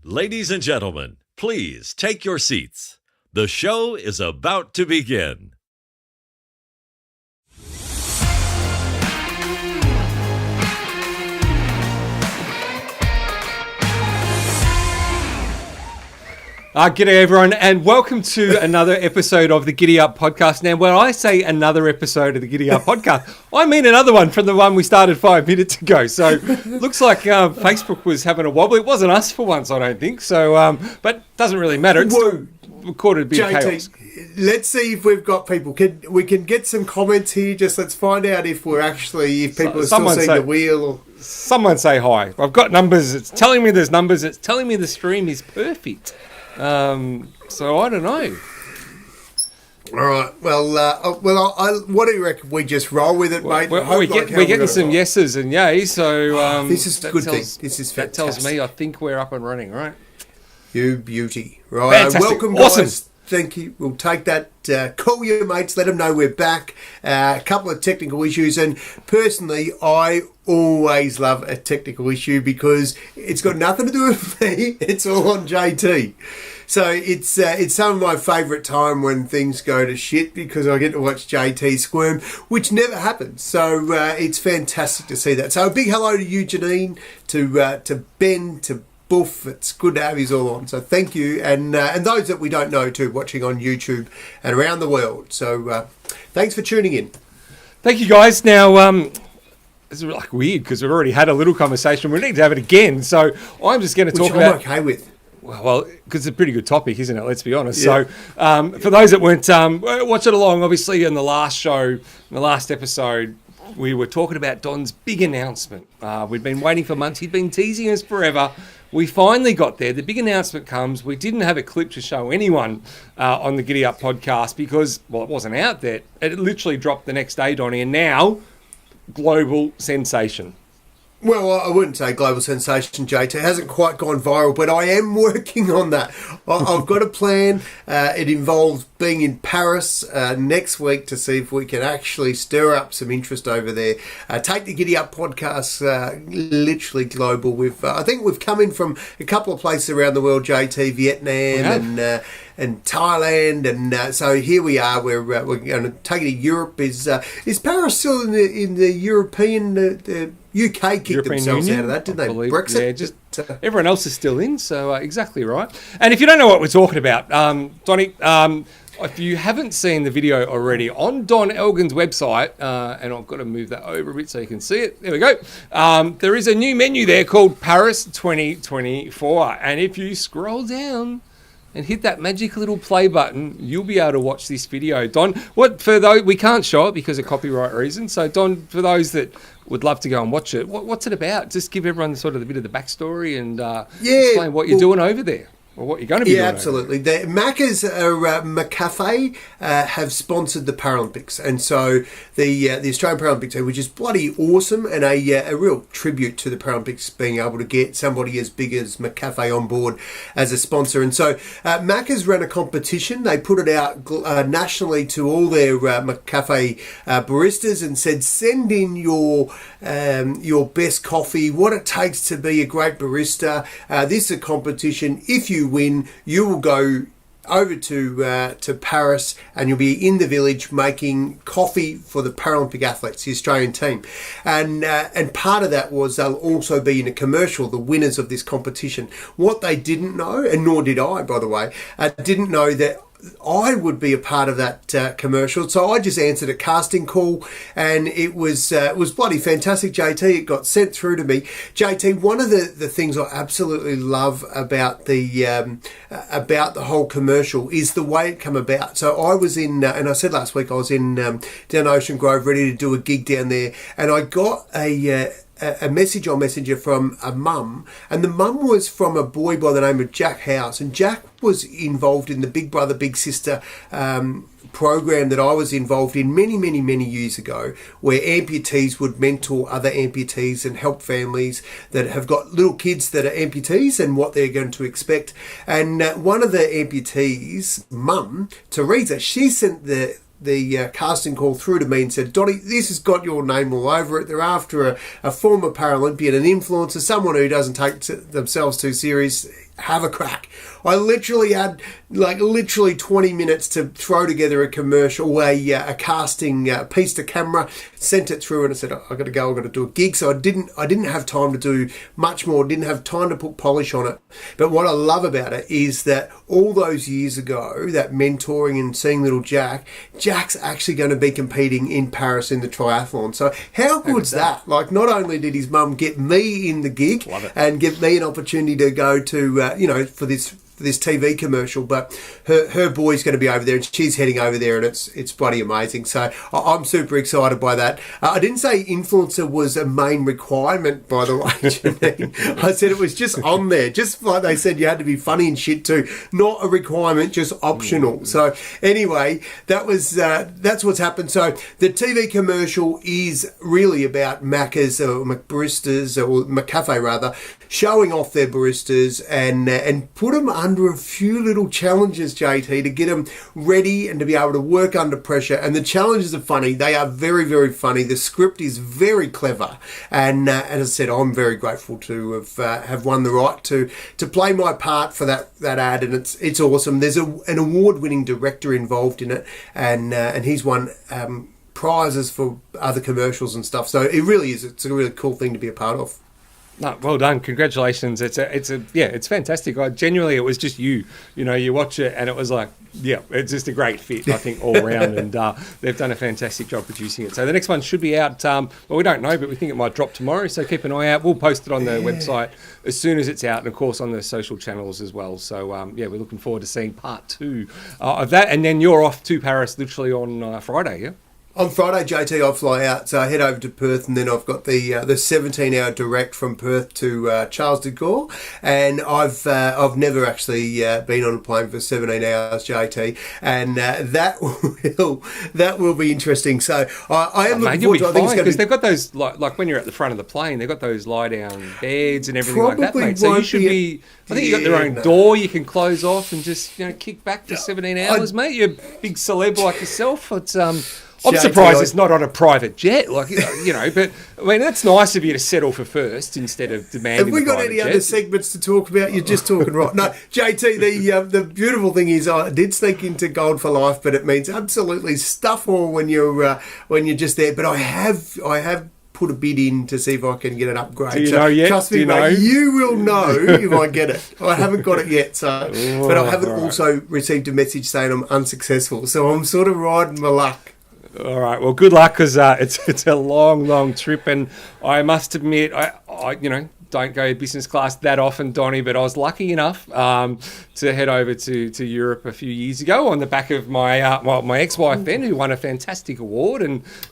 Ladies and gentlemen, please take your seats. The show is about to begin. G'day everyone, and welcome to another episode of the GiddyUp Podcast. Now, when I say another episode of the GiddyUp Podcast, I mean another one from the one we started 5 minutes ago. So, looks like Facebook was having a wobble. It wasn't us for once, I don't think. So, but doesn't really matter. It's still recorded a bit of chaos. Let's see if we've got people. We can get some comments here. Just let's find out if people are still seeing the wheel. Or... Someone say hi. I've got numbers. It's telling me there's numbers. It's telling me the stream is perfect. So I don't know. All right. Well, what do you reckon? We just roll with it, mate. We're getting some yeses and yays. So this is a good thing. This is fantastic. That tells me I think we're up and running, right? You beauty. Right. Welcome, guys. Awesome. Thank you. We'll take that. Call your mates. Let them know we're back. A couple of technical issues, and personally, I always love a technical issue because it's got nothing to do with me. It's all on JT. So it's some of my favourite time when things go to shit because I get to watch JT squirm, which never happens. So it's fantastic to see that. So a big hello to you, Janine, to Ben, to Boof. It's good to have you all on. So thank you, and those that we don't know too, watching on YouTube and around the world. So thanks for tuning in. Thank you, guys. Now. It's like weird because we've already had a little conversation. We need to have it again. So I'm just going to talk about... I'm okay with. Well, because it's a pretty good topic, isn't it? Let's be honest. Yeah. So for those that weren't watching along, obviously in the last show, in the last episode, we were talking about Don's big announcement. We'd been waiting for months. He'd been teasing us forever. We finally got there. The big announcement comes. We didn't have a clip to show anyone on the GiddyUp podcast because, well, it wasn't out there. It literally dropped the next day, Donnie, and now... global sensation. Well, I wouldn't say global sensation, JT. It hasn't quite gone viral, but I am working on that. I've got a plan. It involves being in Paris next week to see if we can actually stir up some interest over there. Take the GiddyUp podcast literally global. I think we've come in from a couple of places around the world, JT, Vietnam and Thailand, and so here we are. We're going to take it to Europe. Is Paris still in the European? The UK kicked European themselves Union, out of that, didn't they? Brexit. Yeah, just everyone else is still in. So exactly right. And if you don't know what we're talking about, Donnie, if you haven't seen the video already on Don Elgin's website, and I've got to move that over a bit so you can see it. There we go. There is a new menu there called Paris 2024, and if you scroll down and hit that magic little play button, you'll be able to watch this video. Don, for those we can't show it because of copyright reasons. So, Don, for those that would love to go and watch it, what's it about? Just give everyone sort of a bit of the backstory and explain what you're doing over there. Or what you're going to be doing. Yeah, absolutely. The Macca's McCafe have sponsored the Paralympics, and so the Australian Paralympic team, which is bloody awesome, and a real tribute to the Paralympics being able to get somebody as big as McCafe on board as a sponsor. And so Macca's ran a competition. They put it out nationally to all their McCafe baristas and said, send in your best coffee, what it takes to be a great barista. This is a competition. If you win, you will go over to Paris and you'll be in the village making coffee for the Paralympic athletes, the Australian team. And part of that was they'll also be in a commercial, the winners of this competition. What they didn't know, and nor did I, by the way, didn't know that I would be a part of that commercial. So I just answered a casting call, and it was bloody fantastic, JT. It got sent through to me. JT, one of the things I absolutely love about the whole commercial is the way it came about. So I was in, and I said last week, I was in down Ocean Grove ready to do a gig down there, and I got a message on Messenger from a mum, and the mum was from a boy by the name of Jack House, and Jack was involved in the Big Brother Big Sister program that I was involved in many years ago, where amputees would mentor other amputees and help families that have got little kids that are amputees and what they're going to expect. And one of the amputees' mum, Teresa, she sent the casting call through to me and said, Donnie, this has got your name all over it. They're after a former Paralympian, an influencer, someone who doesn't take themselves too serious. have a crack. I literally had 20 minutes to throw together a commercial, a casting piece to camera, sent it through, and I said, I got to go, I've got to do a gig. So I didn't have time to do much more, didn't have time to put polish on it. But what I love about it is that all those years ago, that mentoring and seeing little Jack's actually going to be competing in Paris in the triathlon. So how good's that? Like, not only did his mum get me in the gig and give me an opportunity to go to, for this TV commercial, but her boy's going to be over there, and she's heading over there, and it's bloody amazing. So I'm super excited by that. I didn't say influencer was a main requirement, by the way, Janine. I said it was just on there, just like they said you had to be funny and shit too. Not a requirement, just optional. So anyway, that's what's happened. So the TV commercial is really about Macca's or McBaristas, or McCafe rather, showing off their baristas and put them under a few little challenges, JT, to get them ready and to be able to work under pressure. And the challenges are funny. They are very, very funny. The script is very clever. And as I said, I'm very grateful to have won the right to play my part for that ad. And it's awesome. There's an award-winning director involved in it, and he's won prizes for other commercials and stuff. So it really is. It's a really cool thing to be a part of. No, well done, congratulations! It's fantastic. Genuinely, it was just you watch it and it was like, it's just a great fit, I think, all around, and they've done a fantastic job producing it. So the next one should be out. We don't know, but we think it might drop tomorrow. So keep an eye out. We'll post it on the website as soon as it's out, and of course on the social channels as well. So we're looking forward to seeing part 2 of that. And then you're off to Paris literally on Friday, yeah. On Friday, JT, I fly out, so I head over to Perth, and then I've got the 17-hour direct from Perth to Charles de Gaulle, and I've never actually been on a plane for 17 hours, JT, and that will be interesting. So I am looking forward to it. I think it's because they've got those like when you're at the front of the plane, they've got those lie down beds and everything like that, mate. So you should be. I think you've got their own door you can close off and just kick back for 17 hours, mate. You're a big celeb like yourself. It's I'm surprised it's not on a private jet, but I mean, that's nice of you to settle for first instead of demanding. Have we got any other segments to talk about? You're just talking right. No, JT, the beautiful thing is I did sneak into Gold for Life, but it means absolutely stuff all when you're just there. But I have put a bid in to see if I can get an upgrade. Do you know yet? Trust me, mate, you will know if I get it. I haven't got it yet, but I haven't also received a message saying I'm unsuccessful. So I'm sort of riding my luck. All right. Well, good luck, because it's a long trip, and I must admit, I don't go business class that often, Donnie, but I was lucky enough to head over to Europe a few years ago on the back of my my ex-wife Ben, who won a fantastic award,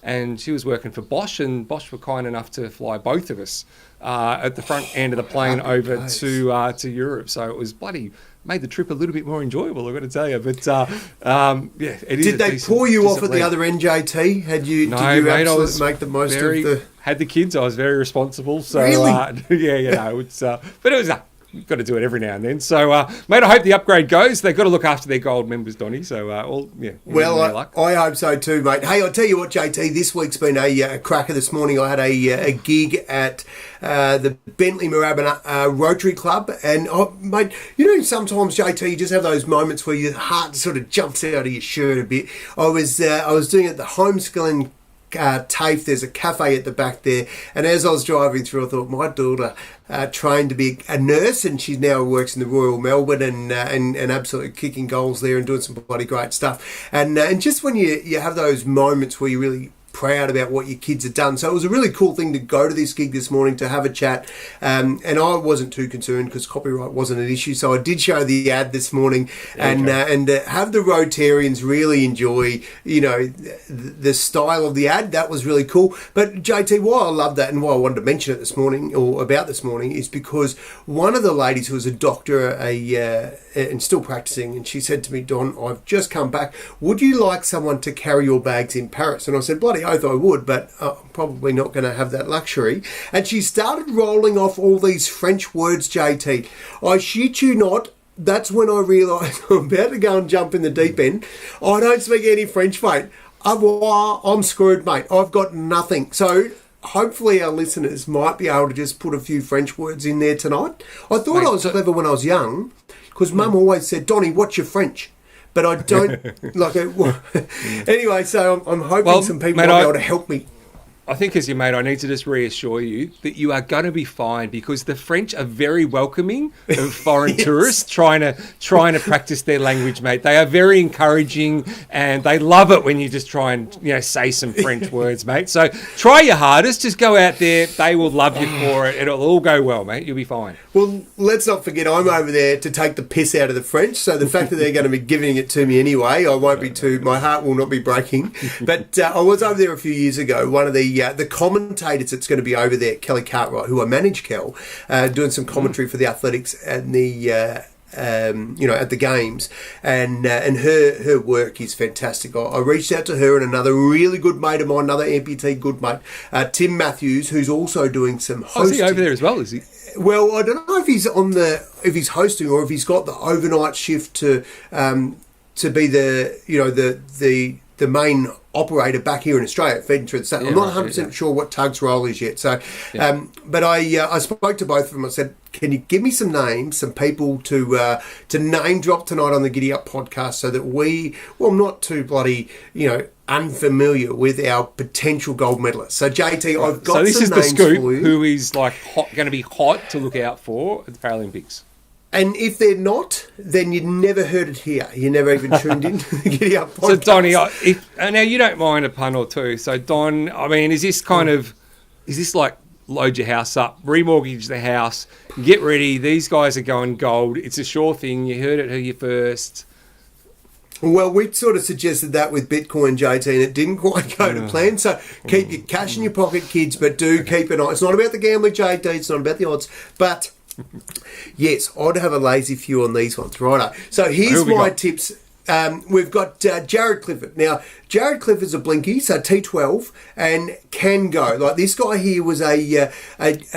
and she was working for Bosch, and Bosch were kind enough to fly both of us at the front end of the plane over to Europe. So it was made the trip a little bit more enjoyable, I've got to tell you. But it is. Did they pour you off at the other end, JT? Did you absolutely make the most of the? Had the kids. I was very responsible. So really? It's but it was. You've got to do it every now and then. So, mate, I hope the upgrade goes. They've got to look after their gold members, Donnie. So, I hope so too, mate. Hey, I'll tell you what, JT, this week's been a cracker. This morning I had a gig at the Bentley Moorabbin Rotary Club. And, mate, sometimes, JT, you just have those moments where your heart sort of jumps out of your shirt a bit. I was doing it at the homeschooling TAFE. There's a cafe at the back there, and as I was driving through, I thought my daughter trained to be a nurse, and she now works in the Royal Melbourne and absolutely kicking goals there and doing some bloody great stuff. And just when you have those moments where you really proud about what your kids have done. So it was a really cool thing to go to this gig this morning to have a chat, and I wasn't too concerned because copyright wasn't an issue, so I did show the ad this morning and have the Rotarians really enjoy the style of the ad. That was really cool. But JT, why I love that and why I wanted to mention it this morning is because one of the ladies who was a doctor and still practicing, and she said to me, Don, I've just come back, would you like someone to carry your bags in Paris? And I said, bloody oath I would, but I'm probably not going to have that luxury. And she started rolling off all these French words, JT. I shit you not, that's when I realised I'm about to go and jump in the deep end. I don't speak any French, mate. I'm screwed, mate. I've got nothing. So hopefully our listeners might be able to just put a few French words in there tonight. I thought I was clever when I was young, because Mum always said, Donnie, what's your French? But I don't like it. Anyway, so I'm hoping some people might be able to help me. I think as your mate, I need to just reassure you that you are going to be fine, because the French are very welcoming of foreign tourists trying to practice their language, mate. They are very encouraging, and they love it when you just try and say some French words, mate. So try your hardest. Just go out there. They will love you for it. It'll all go well, mate. You'll be fine. Well, let's not forget I'm over there to take the piss out of the French. So the fact that they're going to be giving it to me anyway, my heart will not be breaking. But I was over there a few years ago. One of the commentators that's going to be over there, Kelly Cartwright, who I manage, Kel, doing some commentary for the athletics and the at the games, and her work is fantastic. I reached out to her and another really good mate of mine, another amputee good mate, Tim Matthews, who's also doing some hosting. Oh, is he over there as well? Is he? Well, I don't know if he's hosting or if he's got the overnight shift to be the main operator back here in Australia, feeding through the state. I'm not 100% sure what Tug's role is yet. So, but I spoke to both of them. I said, can you give me some names, some people to name drop tonight on the GiddyUp podcast, so that I'm not too bloody, unfamiliar with our potential gold medalists. So JT, I've got some names for you. So this is the scoop, who is going to be hot to look out for at the Paralympics. And if they're not, then you never heard it here. You never even tuned in to the GiddyUp podcast. So, Donnie, now you don't mind a pun or two. So, Don, I mean, is this like load your house up, remortgage the house, get ready, these guys are going gold, it's a sure thing, you heard it here first? Well, we sort of suggested that with Bitcoin, JT, and it didn't quite go to plan. So keep your cash in your pocket, kids, but do keep an eye. It's not about the gambling, JT, it's not about the odds, but... yes, I'd have a lazy few on these ones, righto. So here's my tips. We've got Jared Clifford. Now, Jared Clifford's a blinky, so T12, and can go. Like, this guy here was a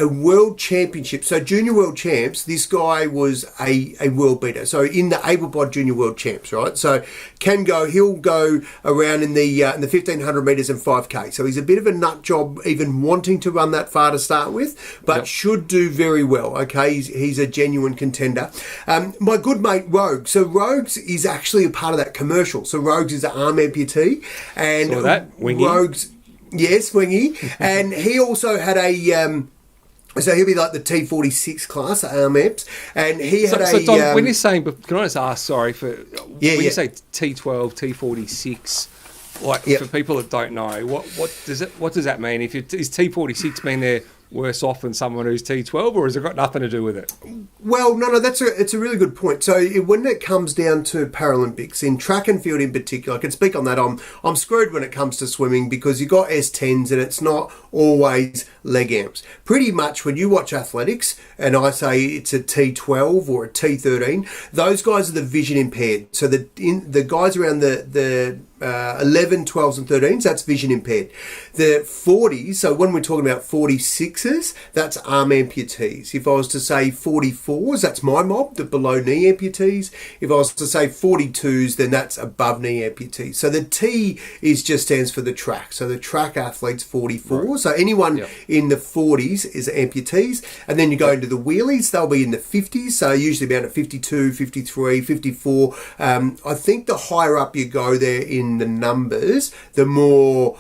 world championship, so junior world champs. This guy was a world beater, so in the able-bodied junior world champs, right? So can go. He'll go around in the 1500 metres and 5K. So he's a bit of a nut job even wanting to run that far to start with, but should do very well, okay? He's a genuine contender. My good mate, Rogues. So Rogues is actually a part of that commercial. So Rogues is an arm amputee. And saw that, Wingy. Rogues, yes, Wingy. And he also had so he'll be like the T46 class, arm amps. And he had So Don, when you're saying, can I just ask, sorry, when you say T12, T46, for people that don't know, what does that mean? Is T46 mean they're worse off than someone who's T12, or has it got nothing to do with it? Well, no, it's a really good point. So when it comes down to Paralympics, in track and field in particular, I can speak on that. I'm screwed when it comes to swimming, because you've got S10s and it's not always leg amps. Pretty much when you watch athletics and I say it's a T12 or a T13, those guys are the vision impaired. So the guys around the 11, 12s and 13s, that's vision impaired. The 40s, so when we're talking about 46s, that's arm amputees. If I was to say 44s, that's my mob, the below knee amputees. If I was to say 42s, then that's above knee amputees. So the T just stands for the track. So the track athletes 44. Right. So anyone in the 40s is amputees. And then you go into the wheelies, they'll be in the 50s. So usually about a 52, 53, 54. I think the higher up you go there in the numbers, the more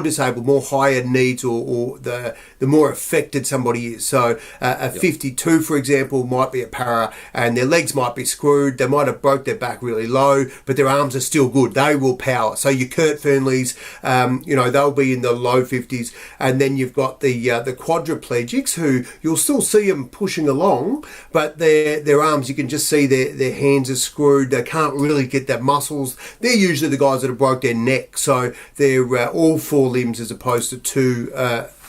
disabled, more higher needs, or the more affected somebody is. So a 52, for example, might be a para, and their legs might be screwed. They might have broke their back really low, but their arms are still good. They will power. So your Kurt Fernleys, they'll be in the low 50s. And then you've got the quadriplegics, who you'll still see them pushing along, but their arms, you can just see their hands are screwed. They can't really get their muscles. They're usually the guys that have broke their neck. So they're all four limbs as opposed to two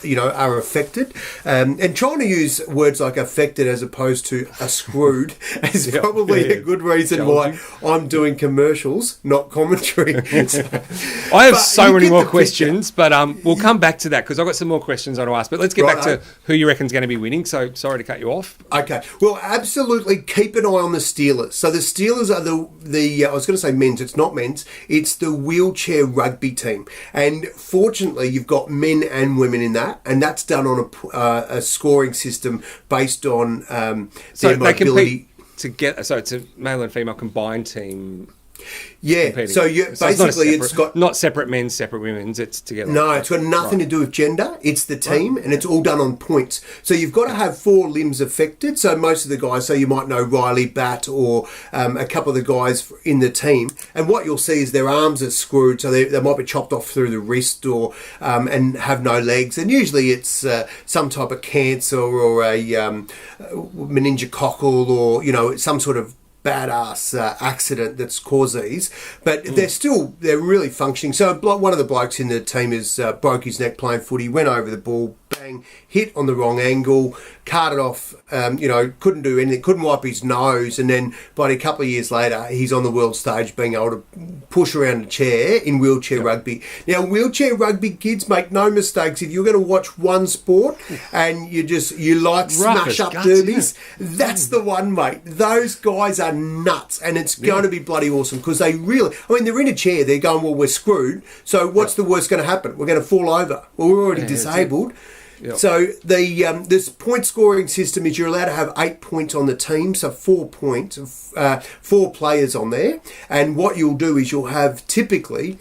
are affected. And trying to use words like affected as opposed to screwed is probably a good reason why I'm doing commercials, not commentary. I have so many more questions, but we'll come back to that because I've got some more questions I want to ask. But let's get back to who you reckon is going to be winning. So sorry to cut you off. Okay. Well, absolutely keep an eye on the Steelers. So the Steelers are the I was going to say men's. It's not men's. It's the wheelchair rugby team. And fortunately, you've got men and women in that. And that's done on a scoring system based on their mobility. They compete together. So it's a male and female combined team. Yeah, competing. so basically it's got not separate men's, separate women's. It's together. No, it's got nothing to do with gender. It's the team, and it's all done on points. So you've got to have 4 limbs affected. So most of the guys, so you might know Riley Batt or a couple of the guys in the team, and what you'll see is their arms are screwed, so they might be chopped off through the wrist or and have no legs. And usually it's some type of cancer or a meningococcal or some sort of badass accident that's caused these, but they're really functioning. So one of the blokes in the team is broke his neck playing footy, went over the ball, bang, hit on the wrong angle, carted off, couldn't do anything, couldn't wipe his nose, and then by a couple of years later he's on the world stage being able to push around a chair in wheelchair rugby. Now wheelchair rugby, kids, make no mistakes, if you're going to watch one sport and you like smash up derbies, that's the one, mate. Those guys are nuts, and it's going to be bloody awesome because they're in a chair, they're going, well, we're screwed, so what's the worst going to happen? We're going to fall over. Well, we're already disabled. Yep. So this point scoring system is you're allowed to have 8 points on the team, so 4 points, 4 players on there. And what you'll do is you'll have typically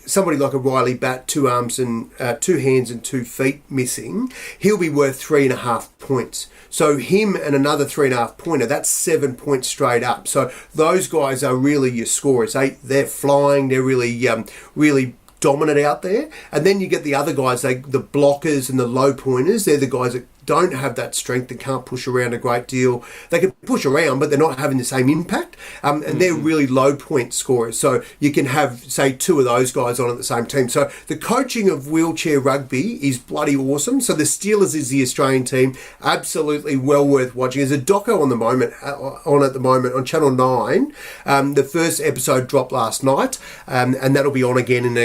somebody like a Riley Batt, 2 arms and 2 hands and 2 feet missing. He'll be worth 3.5 points. So him and another 3.5 pointer, that's 7 points straight up. So those guys are really your scorers. They're flying. They're really dominant out there. And then you get the other guys, the blockers and the low pointers. They're the guys that don't have that strength and can't push around a great deal. They can push around, but they're not having the same impact. And they're really low point scorers. So you can have, say, 2 of those guys on at the same team. So the coaching of wheelchair rugby is bloody awesome. So the Steelers is the Australian team. Absolutely well worth watching. There's a doco at the moment on Channel 9. The first episode dropped last night, and that'll be on again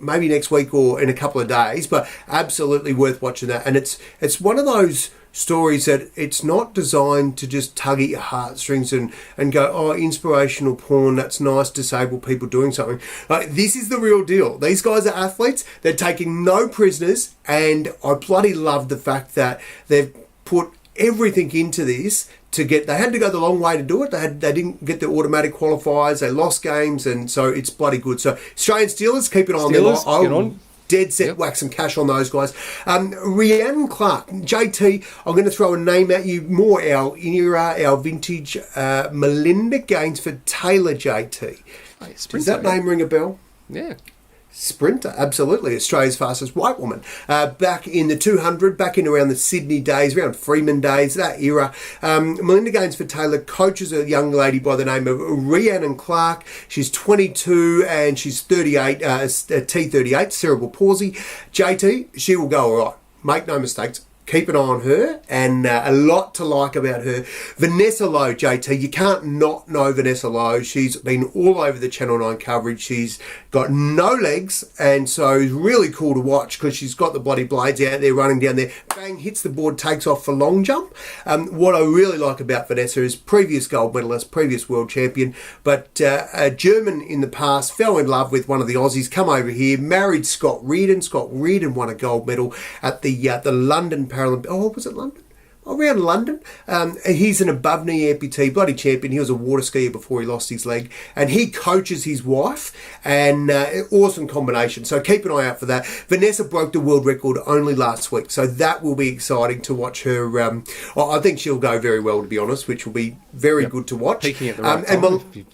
maybe next week or in a couple of days, but absolutely worth watching that. And it's one of those stories that it's not designed to just tug at your heartstrings and go, oh, inspirational porn, that's nice, disabled people doing something. This is the real deal. These guys are athletes. They're taking no prisoners, and I bloody love the fact that they've put everything into this they had to go the long way to do it. They didn't get the automatic qualifiers. They lost games, and so it's bloody good. So Australian Steelers, keep an eye on them. I'll dead set whack some cash on those guys. Rhiannon Clark, JT, I'm going to throw a name at you, more our era, our vintage, Melinda Gainsford Taylor, JT. Does that name ring a bell? Yeah. Sprinter, absolutely. Australia's fastest white woman. Back in the 200, back in around the Sydney days, around Freeman days, that era. Melinda Gainsford Taylor coaches a young lady by the name of Rhiannon Clark. She's 22 and she's 38, T38, cerebral palsy. JT, she will go all right. Make no mistakes. Keep an eye on her, and a lot to like about her. Vanessa Lowe, JT, you can't not know Vanessa Lowe. She's been all over the Channel 9 coverage. She's got no legs, and so it's really cool to watch because she's got the bloody blades out there running down there. Bang, hits the board, takes off for long jump. What I really like about Vanessa is previous gold medalist, previous world champion, but a German in the past, fell in love with one of the Aussies, come over here, married Scott Reardon. Scott Reardon won a gold medal at the London Paralympic. Oh, was it London? Around London. He's an above knee amputee, bloody champion. He was a water skier before he lost his leg, and he coaches his wife, and awesome combination. So keep an eye out for that. Vanessa broke the world record only last week, so that will be exciting to watch her. I think she'll go very well, to be honest, which will be very good to watch. Peaking at the right time.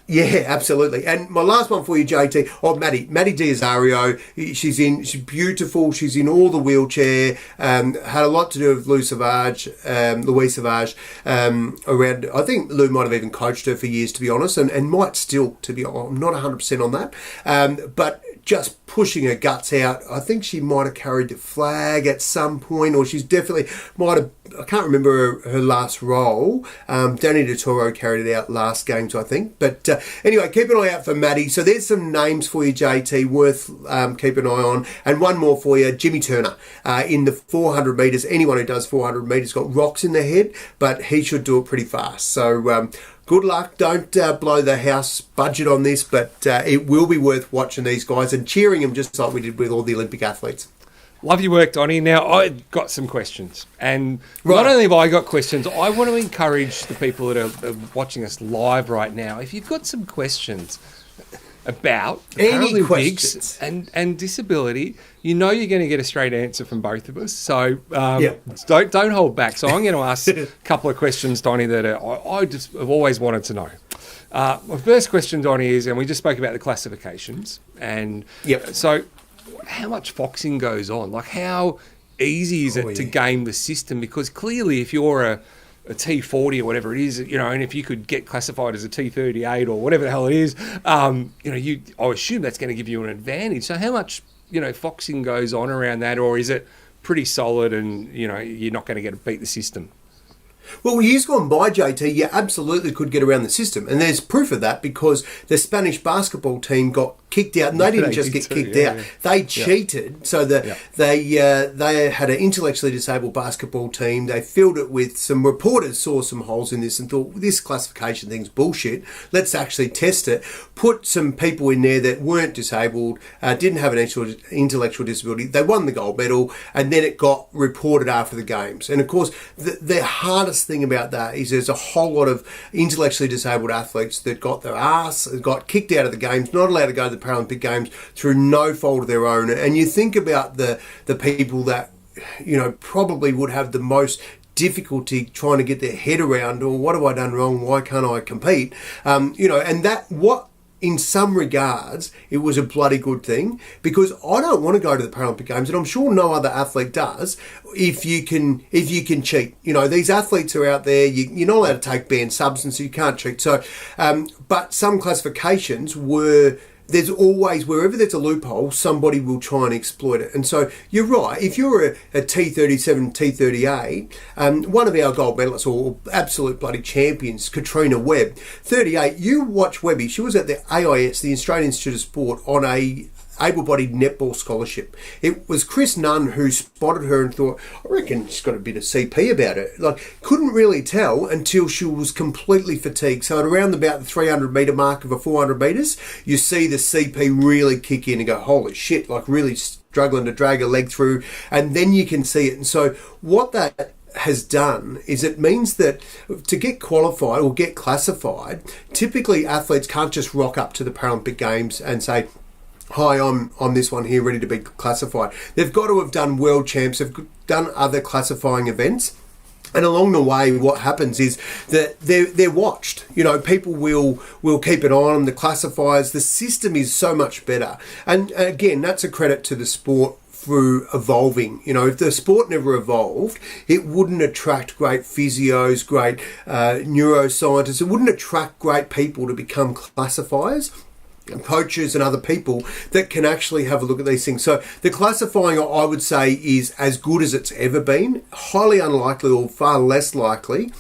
Yeah, absolutely. And my last one for you, JT. Oh, Maddie D'Azario. She's beautiful. She's in all the wheelchair. Had a lot to do with Louis Savage. Around. I think Lou might have even coached her for years, to be honest, and might still. I'm not 100% on that. But just pushing her guts out. I think she might have carried the flag at some point, or she's definitely might have. I can't remember her last role. Danny DeToro carried it out last games, I think. But anyway, keep an eye out for Maddie. So there's some names for you, JT, worth keeping an eye on. And one more for you, Jimmy Turner. In the 400 metres, anyone who does 400 metres got rocks in their head, but he should do it pretty fast. So good luck. Don't blow the house budget on this, but it will be worth watching these guys and cheering them just like we did with all the Olympic athletes. Love your work, Donnie. Now, I've got some questions. And not only have I got questions, I want to encourage the people that are watching us live right now. If you've got some questions about the Paralympics and disability, you know you're going to get a straight answer from both of us. So don't hold back. So I'm going to ask a couple of questions, Donnie, that I just have always wanted to know. My first question, Donnie, is, and we just spoke about the classifications, and so how much foxing goes on? Like, how easy is it to game the system? Because clearly, if you're a T40 or whatever it is, and if you could get classified as a T38 or whatever the hell it is, I assume that's going to give you an advantage. So how much, foxing goes on around that, or is it pretty solid and, you're not going to get to beat the system? Well, years gone by, JT, you absolutely could get around the system. And there's proof of that because the Spanish basketball team got kicked out. And they didn't just get kicked out. They cheated. So they had an intellectually disabled basketball team. They filled it with some reporters saw some holes in this and thought, this classification thing's bullshit. Let's actually test it. Put some people in there that weren't disabled, didn't have an intellectual disability. They won the gold medal, and then it got reported after the games. And of course, the hardest thing about that is there's a whole lot of intellectually disabled athletes that got kicked out of the games, not allowed to go to the Paralympic Games through no fault of their own. And you think about the people that, probably would have the most difficulty trying to get their head around, or what have I done wrong? Why can't I compete? And that in some regards, it was a bloody good thing, because I don't want to go to the Paralympic Games, and I'm sure no other athlete does, if you can cheat. These athletes are out there, you're not allowed to take banned substances, so you can't cheat. So, but some classifications there's always, wherever there's a loophole, somebody will try and exploit it. And so you're right, if you're a T37, T38, one of our gold medalists, or absolute bloody champions, Katrina Webb, 38, you watch Webby, she was at the AIS, the Australian Institute of Sport, on a able-bodied netball scholarship. It was Chris Nunn who spotted her and thought, I reckon she's got a bit of CP about her. Couldn't really tell until she was completely fatigued. So at around about the 300 metre mark of a 400 metres, you see the CP really kick in and go, holy shit, really struggling to drag a leg through, and then you can see it. And so what that has done is it means that to get qualified or get classified, typically athletes can't just rock up to the Paralympic Games and say, hi, I'm this one here, ready to be classified. They've got to have done world champs, have done other classifying events. And along the way, what happens is that they're watched. People will keep an eye on them, the classifiers. The system is so much better. And again, that's a credit to the sport through evolving. If the sport never evolved, it wouldn't attract great physios, great neuroscientists. It wouldn't attract great people to become classifiers, coaches and other people that can actually have a look at these things. So the classifying, I would say, is as good as it's ever been. Highly unlikely, or far less likely,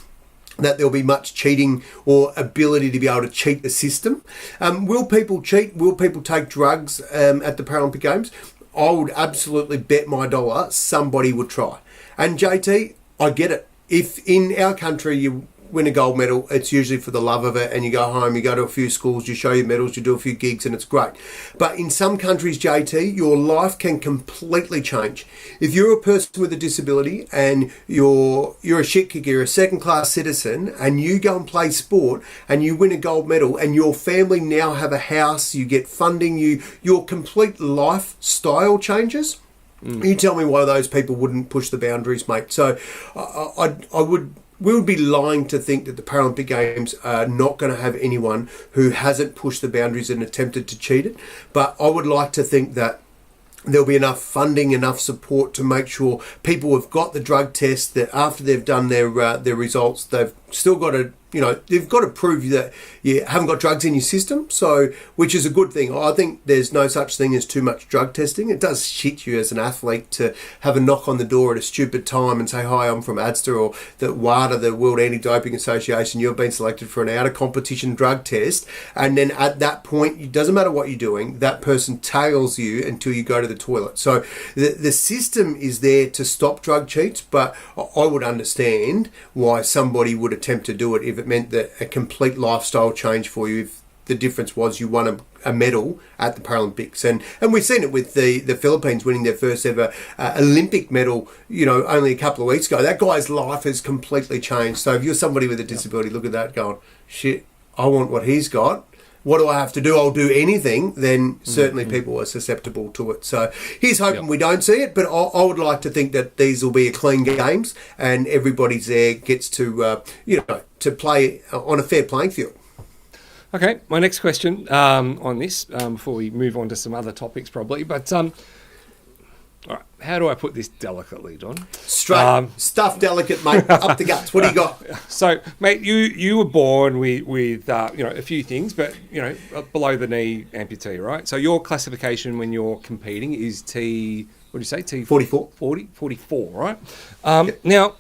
that there'll be much cheating or ability to be able to cheat the system. Will people cheat? Will people take drugs at the Paralympic Games? I would absolutely bet my dollar somebody would try. And JT, I get it. If in our country you win a gold medal, it's usually for the love of it, and you go home, you go to a few schools, you show your medals, you do a few gigs, and it's great. But in some countries, JT, your life can completely change. If you're a person with a disability and you're a shit kicker, you're a second-class citizen, and you go and play sport and you win a gold medal, and your family now have a house, you get funding, your complete lifestyle changes. You tell me why those people wouldn't push the boundaries, mate. So we would be lying to think that the Paralympic Games are not going to have anyone who hasn't pushed the boundaries and attempted to cheat it. But I would like to think that there'll be enough funding, enough support to make sure people have got the drug test, that after they've done their results, they've still got to, you've got to prove that you haven't got drugs in your system, so which is a good thing. I think there's no such thing as too much drug testing. It does shit you as an athlete to have a knock on the door at a stupid time and say, hi, I'm from ADSTA or the WADA, the World Anti-Doping Association, you've been selected for an out-of-competition drug test, and then at that point, it doesn't matter what you're doing, that person tails you until you go to the toilet. So the system is there to stop drug cheats, but I would understand why somebody would attempt to do it if it meant that a complete lifestyle change for you, if the difference was you won a medal at the Paralympics. And we've seen it with the Philippines winning their first ever Olympic medal, only a couple of weeks ago. That guy's life has completely changed. So if you're somebody with a disability, look at that going, shit, I want what he's got. What do I have to do? I'll do anything. Then certainly people are susceptible to it. So here's hoping we don't see it, but I would like to think that these will be a clean games and everybody's there gets to, to play on a fair playing field. Okay, my next question on this, before we move on to some other topics probably, but all right, how do I put this delicately, Don? Straight, stuff delicate, mate, up the guts. What do you got? So, mate, you were born with a few things, but, below the knee amputee, right? So your classification when you're competing is T, what do you say? T44. 44, right? Now,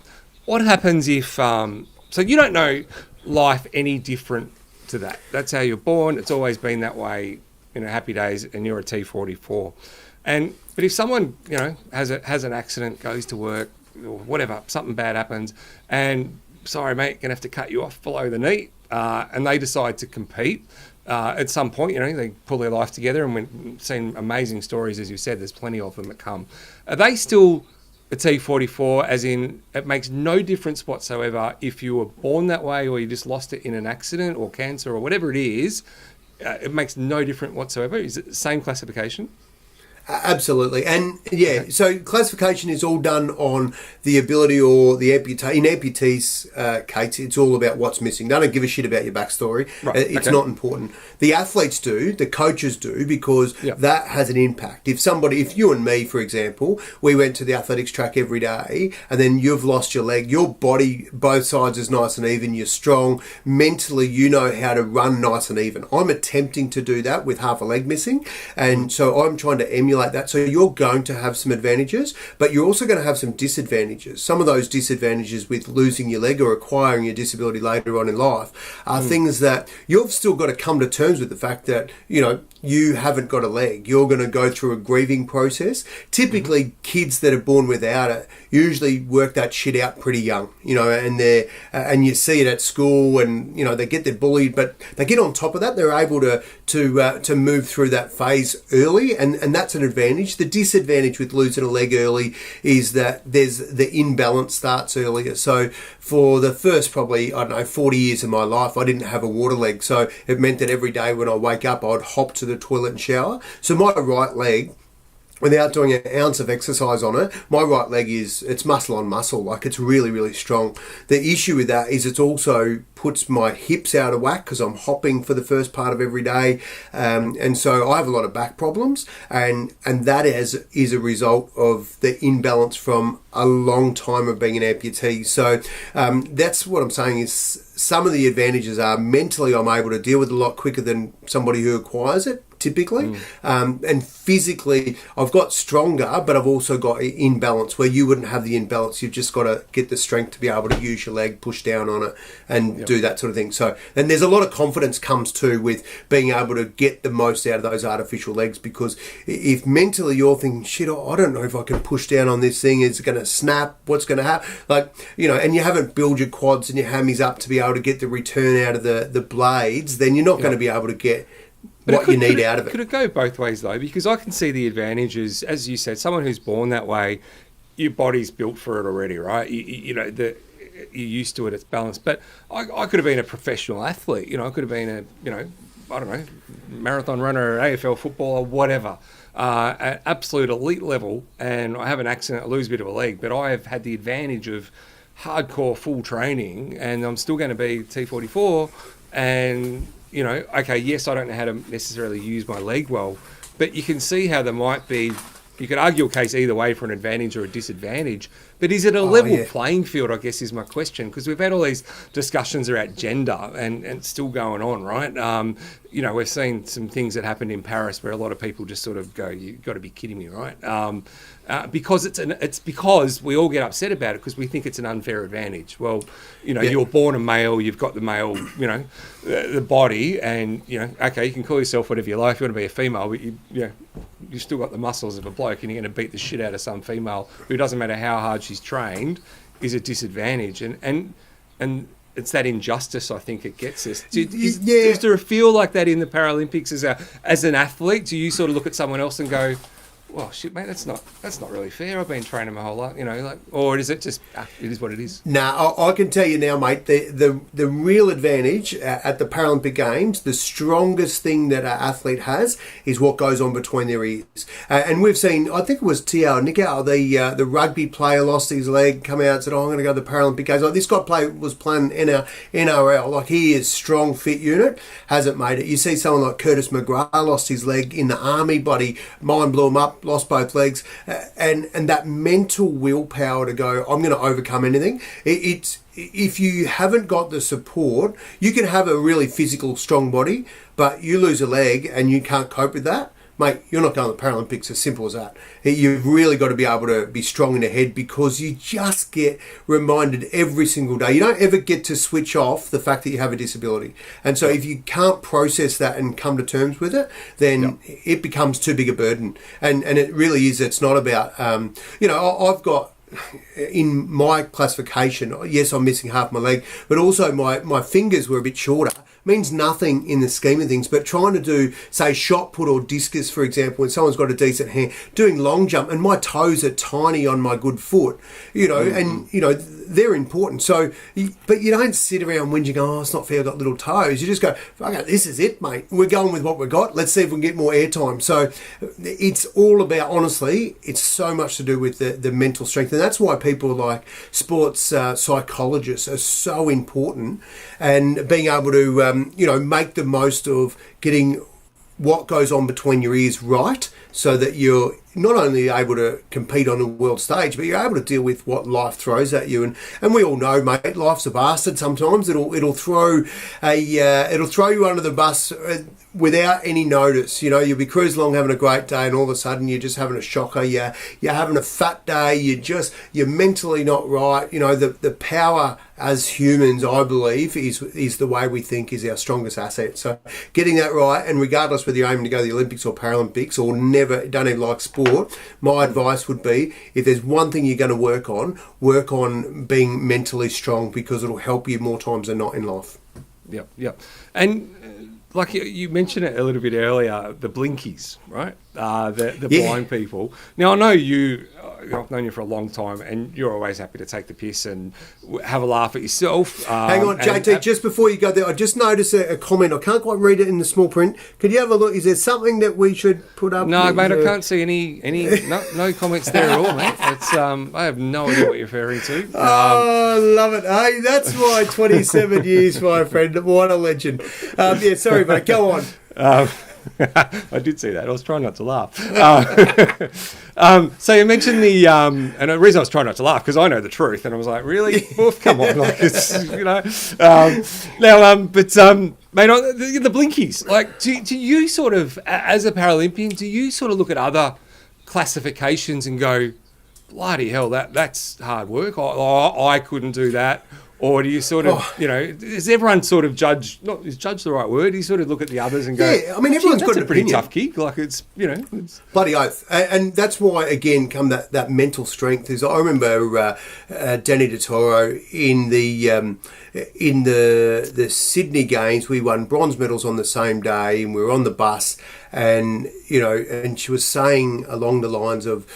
what happens if, so you don't know life any different to that. That's how you're born. It's always been that way, happy days, and you're a T44. But if someone, has an accident, goes to work, or whatever, something bad happens, and sorry, mate, gonna have to cut you off below the knee, and they decide to compete, at some point, they pull their life together, and we've seen amazing stories, as you said, there's plenty of them that come. Are they still a T44, as in it makes no difference whatsoever if you were born that way or you just lost it in an accident or cancer or whatever it is, it makes no difference whatsoever? Is it the same classification? Absolutely. And so classification is all done on the ability or the amputee. In amputees' case, it's all about what's missing. They don't give a shit about your backstory. Right. It's not important. The athletes do, the coaches do, because that has an impact. If you and me, for example, we went to the athletics track every day and then you've lost your leg, your body, both sides is nice and even, you're strong. Mentally, you know how to run nice and even. I'm attempting to do that with half a leg missing. And so I'm trying to emulate that. So you're going to have some advantages, but you're also going to have some disadvantages. Some of those disadvantages with losing your leg or acquiring your disability later on in life are things that you've still got to come to terms with the fact that, you haven't got a leg. You're going to go through a grieving process. Typically, kids that are born without it usually work that shit out pretty young, and you see it at school, and they get bullied, but they get on top of that. They're able to move through that phase early, and that's an advantage. The disadvantage with losing a leg early is that there's the imbalance starts earlier. So for the first probably 40 years of my life, I didn't have a water leg, so it meant that every day when I wake up, I'd hop to the toilet and shower. So my right leg, without doing an ounce of exercise on it, my right leg it's muscle on muscle, like it's really, really strong. The issue with that is it also puts my hips out of whack because I'm hopping for the first part of every day. And so I have a lot of back problems, and that is a result of the imbalance from a long time of being an amputee. So that's what I'm saying is some of the advantages are mentally I'm able to deal with it a lot quicker than somebody who acquires it, typically. And physically, I've got stronger, but I've also got imbalance where you wouldn't have the imbalance. You've just got to get the strength to be able to use your leg, push down on it, and do that sort of thing. So then there's a lot of confidence comes too with being able to get the most out of those artificial legs, because if mentally you're thinking, shit, I don't know if I can push down on this thing, is it going to snap? What's going to happen? And you haven't built your quads and your hammies up to be able to get the return out of the blades, then you're not going to be able to get you need out of it. Could it go both ways, though? Because I can see the advantages, as you said, someone who's born that way, your body's built for it already, right? You're used to it, it's balanced. But I could have been a professional athlete. I could have been marathon runner, AFL footballer, whatever, at absolute elite level, and I have an accident, I lose a bit of a leg, but I have had the advantage of hardcore full training, and I'm still going to be T44, and okay, yes, I don't know how to necessarily use my leg well, but you can see how there might be you could argue a case either way for an advantage or a disadvantage. But is it a level playing field, I guess, is my question, because we've had all these discussions around gender and it's still going on, right? We're seeing some things that happened in Paris where a lot of people just sort of go, you've got to be kidding me, right? Because it's because we all get upset about it because we think it's an unfair advantage. Well, you're born a male, you've got the male, the body, and, okay, you can call yourself whatever you like if you want to be a female, but you've still got the muscles of a bloke and you're going to beat the shit out of some female who doesn't matter how hard she's trained is a disadvantage. And it's that injustice, I think, it gets us. Does there feel like that in the Paralympics as an athlete? Do you sort of look at someone else and go, well, shit, mate, that's not really fair. I've been training my whole life, or is it just it is what it is? Nah, I can tell you now, mate. The real advantage at the Paralympic Games, the strongest thing that an athlete has is what goes on between their ears. And we've seen, I think it was Tio Nikau, the rugby player, lost his leg, come out and said, "Oh, I'm going to go to the Paralympic Games." Like this guy was playing NRL, like he is strong, fit unit, hasn't made it. You see someone like Curtis McGrath lost his leg in the army, but he mind blew him up. Lost both legs, and that mental willpower to go, I'm going to overcome anything. It's if you haven't got the support, you can have a really physical, strong body, but you lose a leg and you can't cope with that, mate, you're not going to the Paralympics. As simple as that. You've really got to be able to be strong in the head because you just get reminded every single day. You don't ever get to switch off the fact that you have a disability. And so if you can't process that and come to terms with it, then it becomes too big a burden. And it really is. It's not about, I've got, in my classification, yes, I'm missing half my leg, but also my fingers were a bit shorter. Means nothing in the scheme of things, but trying to do, say, shot put or discus, for example, when someone's got a decent hand, doing long jump, and my toes are tiny on my good foot, and, they're important. So, but you don't sit around whinging, oh, it's not fair, I've got little toes. You just go, okay, this is it, mate. We're going with what we've got. Let's see if we can get more airtime. So it's all about, honestly, it's so much to do with the mental strength. And that's why people like sports psychologists are so important, and being able to, make the most of getting what goes on between your ears right, so that you're not only able to compete on the world stage, but you're able to deal with what life throws at you. And we all know, mate, life's a bastard sometimes. It'll throw you under the bus without any notice. You'll be cruising along having a great day, and all of a sudden you're just having a shocker. You're having a fat day. You're mentally not right. The power as humans, I believe, is the way we think is our strongest asset. So getting that right, and regardless whether you're aiming to go to the Olympics or Paralympics or don't even like sport, my advice would be, if there's one thing you're going to work on being mentally strong, because it'll help you more times than not in life. Yep. And like you mentioned it a little bit earlier, the blinkies, right? The blind people. Now, I know I've known you for a long time, and you're always happy to take the piss and have a laugh at yourself. Hang on, JT, just before you go there, I just noticed a comment. I can't quite read it in the small print. Could you have a look? Is there something that we should put up? No, mate, I can't see any no comments there at all, mate. It's I have no idea what you're referring to. I love it. Hey, that's why 27 years, my friend. What a legend. Sorry, but go on. I did see that. I was trying not to laugh. So you mentioned and the reason I was trying not to laugh, because I know the truth, and I was like, really? Oof, come on, like it's mate, the blinkies. Like, do you sort of, as a Paralympian, do you sort of look at other classifications and go, bloody hell, that's hard work. I couldn't do that. Or do you sort of, does everyone sort of judge, is judge the right word? Do you sort of look at the others and go, yeah, I mean, everyone's got an a pretty opinion. tough gig. Like it's, it's... Bloody oath. And that's why, again, come that mental strength is, I remember Danny DeToro in the Sydney Games, we won bronze medals on the same day, and we were on the bus, and and she was saying along the lines of,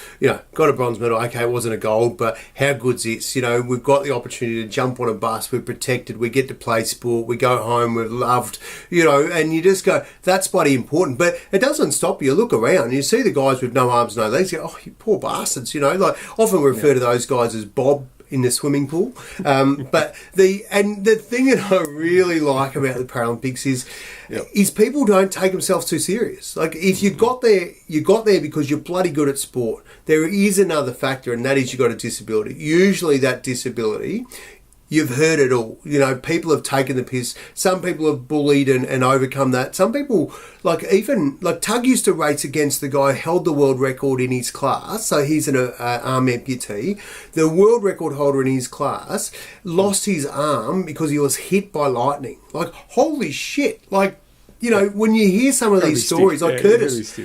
got a bronze medal, okay, it wasn't a gold, but how good's this? We've got the opportunity to jump on a bus, we're protected, we get to play sport, we go home, we're loved, and you just go, that's bloody important. But it doesn't stop you. Look around, and you see the guys with no arms, no legs, you go, oh, you poor bastards, like often we refer to those guys as Bob in the swimming pool. But the thing that I really like about the Paralympics is people don't take themselves too serious. Like if you got there because you're bloody good at sport. There is another factor, and that is you got a disability. Usually that disability, you've heard it all. You know, people have taken the piss. Some people have bullied and overcome that. Some people, like Tug used to race against the guy who held the world record in his class. So he's an arm amputee. The world record holder in his class lost his arm because he was hit by lightning. Like, holy shit. Like, you know, when you hear some of these stories, like Curtis,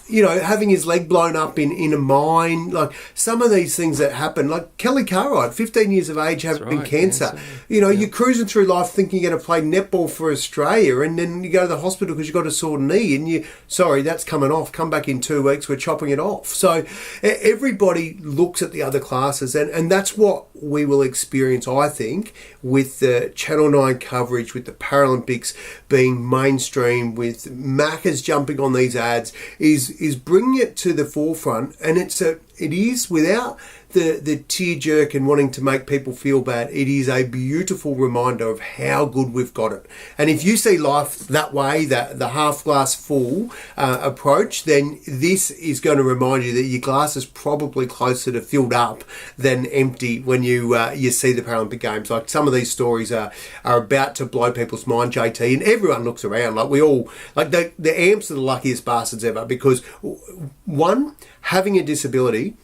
you know, having his leg blown up in a mine, like some of these things that happen, like Kelly Cartwright, 15 years of age, having cancer. You know, you're cruising through life thinking you're going to play netball for Australia, and then you go to the hospital because you've got a sore knee, and sorry, that's coming off. Come back in 2 weeks, we're chopping it off. So everybody looks at the other classes, and that's what we will experience, I think, with the Channel 9 coverage, with the Paralympics being mainstream, with Macca's jumping on these ads, is bringing it to the forefront, and it is without the tear jerk and wanting to make people feel bad. It is a beautiful reminder of how good we've got it. And if you see life that way, that the half glass full approach, then this is going to remind you that your glass is probably closer to filled up than empty when you see the Paralympic Games. Like some of these stories are about to blow people's mind, JT, and everyone looks around like we all, like the amps are the luckiest bastards ever, because one, having a disability,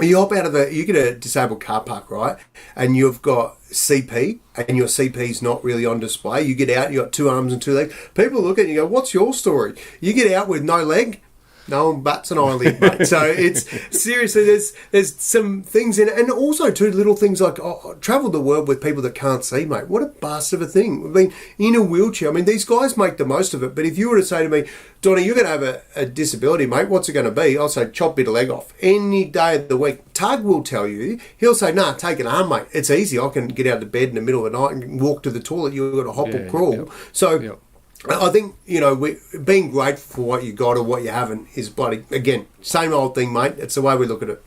you hop out of you get a disabled car park, right? And you've got CP, and your CP's not really on display. You get out, you got 2 arms and 2 legs. People look at you and go, what's your story? You get out with no leg, no one bats an eyelid, mate. So it's seriously, there's some things in it, and also too little things like travel the world with people that can't see, mate. What a bastard of a thing. We've been in a wheelchair. I mean, these guys make the most of it. But if you were to say to me, Donnie, you're going to have a disability, mate, what's it going to be? I'll say, chop bit of leg off any day of the week. Tug will tell you, he'll say, nah, take an arm, mate. It's easy. I can get out of bed in the middle of the night and walk to the toilet. You've got to hop or crawl. Yep. So. Yep. I think, you know, being grateful for what you got or what you haven't is bloody, again, same old thing, mate. It's the way we look at it.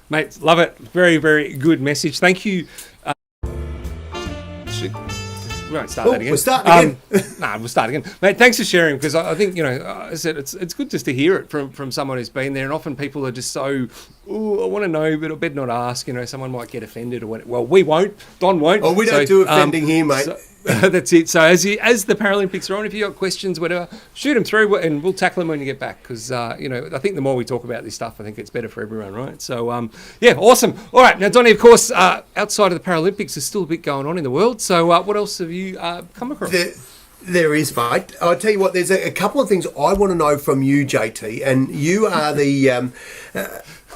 Mate, love it. Very, very good message. Thank you. We won't start that again. We'll start again. We'll start again. Mate, thanks for sharing, because I think, you know, I said it's good just to hear it from someone who's been there, and often people are just so, I want to know, but I better not ask. You know, someone might get offended or whatever. Well, we won't. Don won't. Oh, we don't do offending here, mate. That's it. So as the Paralympics are on, if you've got questions, whatever, shoot them through, and we'll tackle them when you get back, because, you know, I think the more we talk about this stuff, I think it's better for everyone, right? So, yeah, awesome. All right. Now, Donnie, of course, outside of the Paralympics, there's still a bit going on in the world. So what else have you come across? There is, mate. I'll tell you what, there's a couple of things I want to know from you, JT, and you are the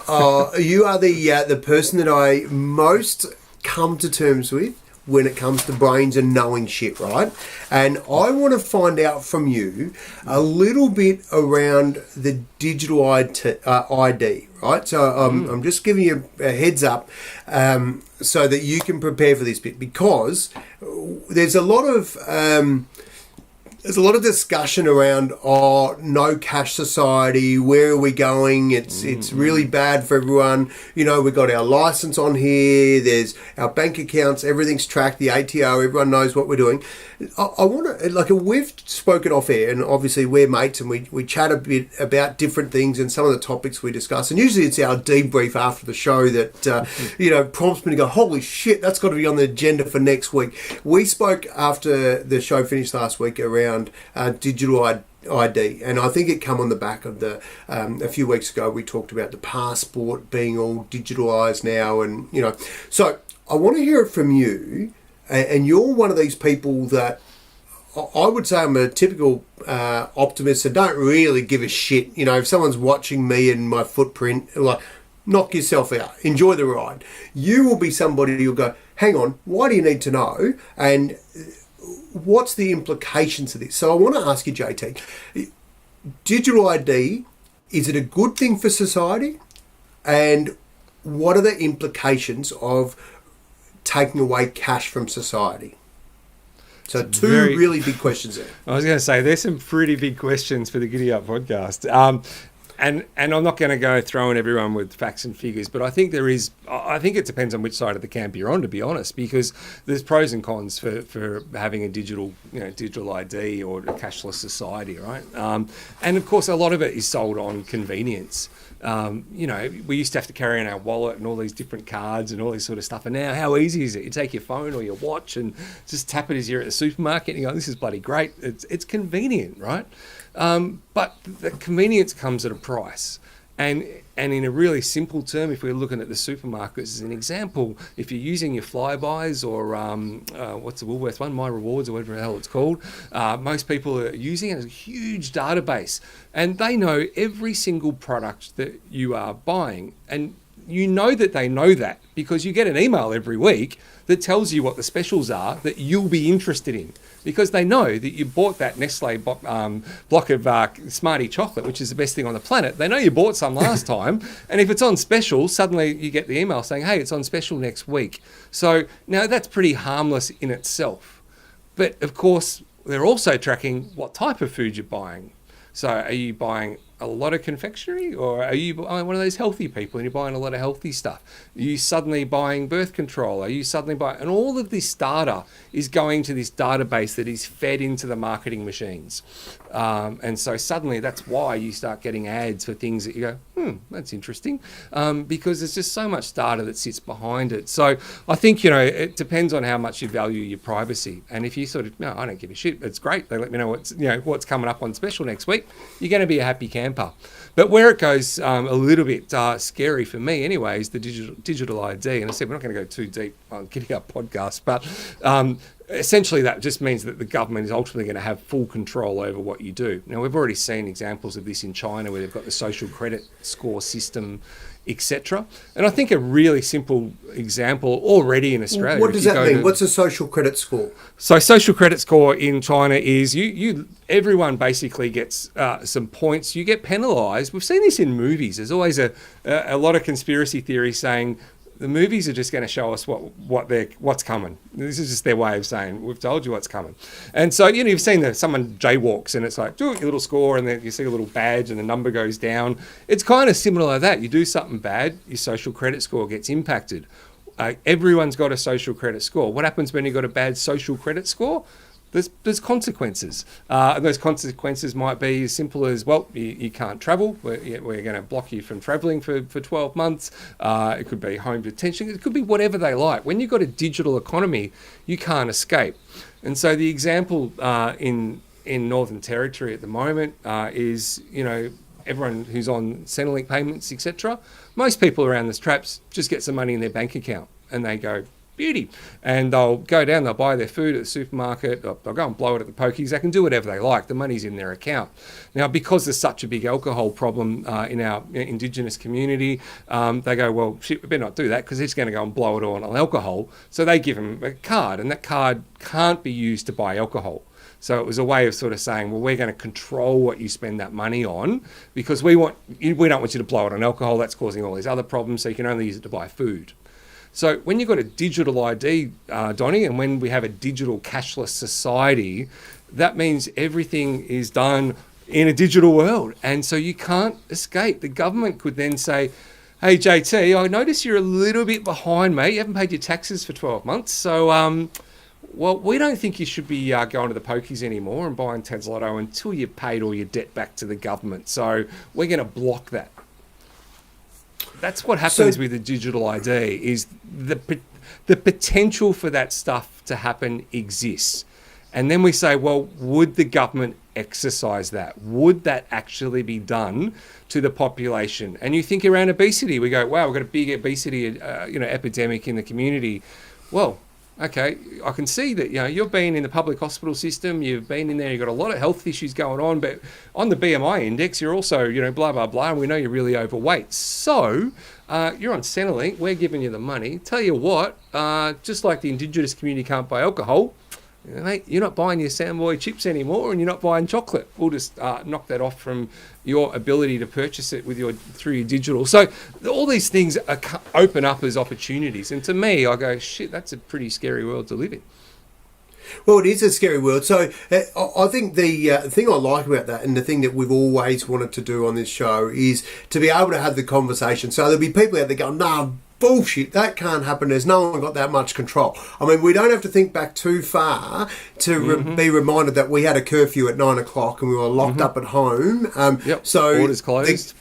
the person that I most come to terms with when it comes to brains and knowing shit, right? And I want to find out from you a little bit around the digital ID, right? So I'm just giving you a heads up so that you can prepare for this bit, because there's a lot of discussion around no cash society. Where are we going? It's really bad for everyone. You know, we've got our license on here. There's our bank accounts. Everything's tracked. The ATO. Everyone knows what we're doing. I want to, we've spoken off air, and obviously we're mates, and we chat a bit about different things and some of the topics we discuss. And usually it's our debrief after the show that you know, prompts me to go, holy shit, that's got to be on the agenda for next week. We spoke after the show finished last week around digital ID, and I think it come on the back of the a few weeks ago we talked about the passport being all digitalised now, and you know, so I want to hear it from you, and you're one of these people that I would say I'm a typical optimist and don't really give a shit. You know, if someone's watching me and my footprint, like, knock yourself out, enjoy the ride. You will be somebody who'll go, hang on, why do you need to know? And what's the implications of this? So I want to ask you, JT, digital ID, is it a good thing for society? And what are the implications of taking away cash from society? So two really big questions there. I was going to say, there's some pretty big questions for the GiddyUp podcast. and I'm not going to go throwing everyone with facts and figures, but I think it depends on which side of the camp you're on, to be honest, because there's pros and cons for having a digital ID or a cashless society, right? And of course, a lot of it is sold on convenience. We used to have to carry in our wallet and all these different cards and all this sort of stuff. And now, how easy is it? You take your phone or your watch and just tap it as you're at the supermarket and you go, this is bloody great. It's convenient, right? But the convenience comes at a price. And in a really simple term, if we're looking at the supermarkets as an example, if you're using your Flybuys or what's the Woolworths one, My Rewards or whatever the hell it's called, most people are using it as a huge database. And they know every single product that you are buying. And you know that they know that because you get an email every week that tells you what the specials are that you'll be interested in. Because they know that you bought that Nestle block of Smartie chocolate, which is the best thing on the planet. They know you bought some last time. And if it's on special, suddenly you get the email saying, hey, it's on special next week. So now that's pretty harmless in itself. But of course, they're also tracking what type of food you're buying. So are you buying a lot of confectionery, or are you one of those healthy people and you're buying a lot of healthy stuff? Are you suddenly buying birth control? Are you suddenly buying... And all of this data is going to this database that is fed into the marketing machines. And so suddenly that's why you start getting ads for things that you go, that's interesting, because there's just so much data that sits behind it. So I think, it depends on how much you value your privacy. And if you sort of, no, I don't give a shit, it's great. They let me know what's coming up on special next week. You're going to be a happy camper. But where it goes a little bit scary for me anyway is the digital ID. And I said, we're not going to go too deep on GiddyUp Podcast, but essentially that just means that the government is ultimately going to have full control over what you do. Now, we've already seen examples of this in China where they've got the social credit score system, etc. And I think a really simple example already in Australia. What does that mean? What's a social credit score? So social credit score in China is everyone basically gets some points. You get penalised. We've seen this in movies. There's always a lot of conspiracy theories saying the movies are just going to show us what's coming. This is just their way of saying, we've told you what's coming. And so, you've seen that someone jaywalks and it's like, do your little score, and then you see a little badge and the number goes down. It's kind of similar like that. You do something bad, your social credit score gets impacted. Everyone's got a social credit score. What happens when you've got a bad social credit score? There's consequences. And those consequences might be as simple as, well, you can't travel. We're going to block you from travelling for 12 months. It could be home detention. It could be whatever they like. When you've got a digital economy, you can't escape. And so the example in Northern Territory at the moment is, everyone who's on Centrelink payments, etc. Most people around the traps just get some money in their bank account and they go, beauty. And they'll go down, they'll buy their food at the supermarket, they'll go and blow it at the pokies, they can do whatever they like, the money's in their account. Now, because there's such a big alcohol problem in our Indigenous community, they go, well, shit, we better not do that because they're just going to go and blow it all on alcohol. So they give them a card, and that card can't be used to buy alcohol. So it was a way of sort of saying, well, we're going to control what you spend that money on because we don't want you to blow it on alcohol, that's causing all these other problems, so you can only use it to buy food. So when you've got a digital ID, Donnie, and when we have a digital cashless society, that means everything is done in a digital world. And so you can't escape. The government could then say, hey, JT, I notice you're a little bit behind, mate. You haven't paid your taxes for 12 months. So, well, we don't think you should be going to the pokies anymore and buying Taslotto until you've paid all your debt back to the government. So we're going to block that. That's what happens with the digital ID is the potential for that stuff to happen exists. And then we say, well, would the government exercise that? Would that actually be done to the population? And you think around obesity, we go, wow, we've got a big obesity epidemic in the community. Well, okay, I can see that, you've been in the public hospital system, you've been in there, you've got a lot of health issues going on, but on the BMI index, you're also, blah, blah, blah, and we know you're really overweight. So you're on Centrelink, we're giving you the money. Tell you what, just like the Indigenous community can't buy alcohol, mate, you're not buying your Sandboy chips anymore and you're not buying chocolate. We'll just knock that off from your ability to purchase it through your digital. So all these things open up as opportunities. And to me, I go, shit, that's a pretty scary world to live in. Well, it is a scary world. So I think the thing I like about that, and the thing that we've always wanted to do on this show, is to be able to have the conversation. So there'll be people out there going, "Nah, bullshit, that can't happen. There's no one got that much control." I mean, we don't have to think back too far to be reminded that we had a curfew at 9 o'clock and we were locked up at home. So borders closed.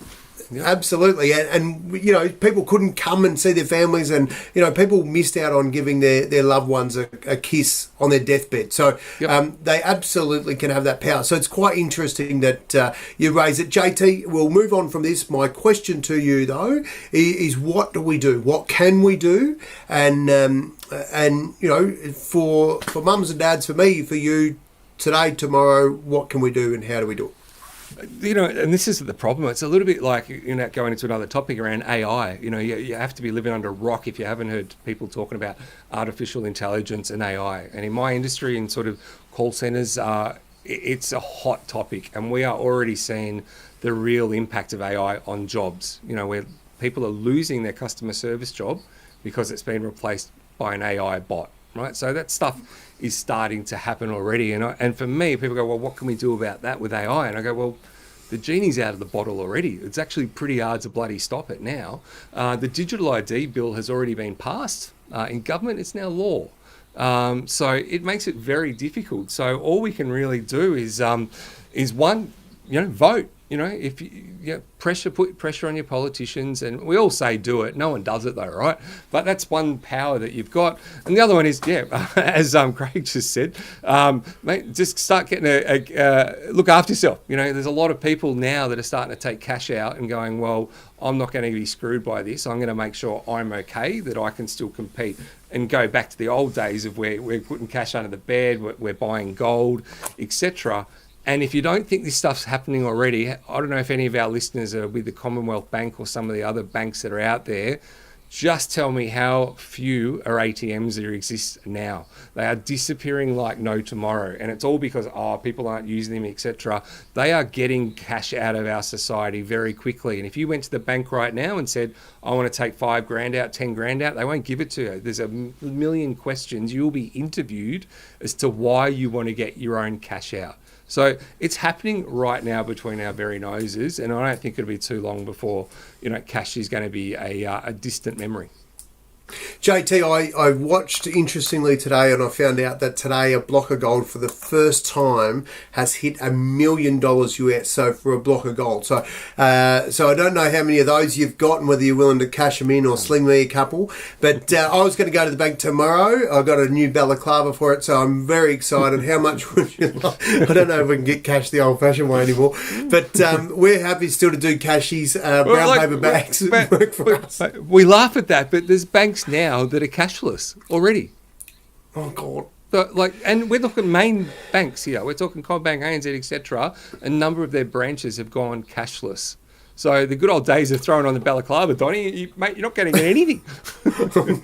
Yep. Absolutely, and you know, people couldn't come and see their families, and you know, people missed out on giving their loved ones a kiss on their deathbed. So they absolutely can have that power. So it's quite interesting that you raise it, JT. We'll move on from this. My question to you though is, what do we do? What can we do? And you know, for mums and dads, for me, for you, today, tomorrow, what can we do, and how do we do it? You know, and this is the problem. It's a little bit like, you know, going into another topic around AI. You know, you have to be living under a rock if you haven't heard people talking about artificial intelligence and AI. And in my industry, in sort of call centres, it's a hot topic, and we are already seeing the real impact of AI on jobs. You know, where people are losing their customer service job because it's been replaced by an AI bot, right? So that stuff is starting to happen already. And for me, people go, well, what can we do about that with AI? And I go, well, the genie's out of the bottle already. It's actually pretty hard to bloody stop it now. The digital ID bill has already been passed. In government, it's now law. So it makes it very difficult. So all we can really do is one, you know, vote. You know, if you put pressure on your politicians, and we all say do it. No one does it though, right? But that's one power that you've got. And the other one is, as Craig just said, mate, just start getting look after yourself. You know, there's a lot of people now that are starting to take cash out and going, well, I'm not going to be screwed by this. I'm going to make sure I'm okay, that I can still compete, and go back to the old days of where we're putting cash under the bed, we're buying gold, etc. And if you don't think this stuff's happening already, I don't know if any of our listeners are with the Commonwealth Bank or some of the other banks that are out there. Just tell me how few are ATMs that exist now. They are disappearing like no tomorrow. And it's all because, people aren't using them, etc. They are getting cash out of our society very quickly. And if you went to the bank right now and said, I want to take $5,000 out, $10,000 out, they won't give it to you. There's a million questions. You'll be interviewed as to why you want to get your own cash out. So it's happening right now between our very noses, and I don't think it'll be too long before, you know, cash is going to be a distant memory. JT, I watched interestingly today, and I found out that today a block of gold for the first time has hit $1 million US. So for a block of gold, so I don't know how many of those you've got and whether you're willing to cash them in or sling me a couple. But I was going to go to the bank tomorrow. I got a new balaclava for it, so I'm very excited. How much would you like? I don't know if we can get cash the old-fashioned way anymore, but we're happy still to do cashies. Brown paper bags work for us. We laugh at that, but there's banks now that are cashless already. Oh God! But and we're looking main banks here. We're talking Commonwealth Bank, ANZ, etc. A number of their branches have gone cashless. So the good old days of throwing on the balaclava, Donny, mate, you're not getting anything. I'm gonna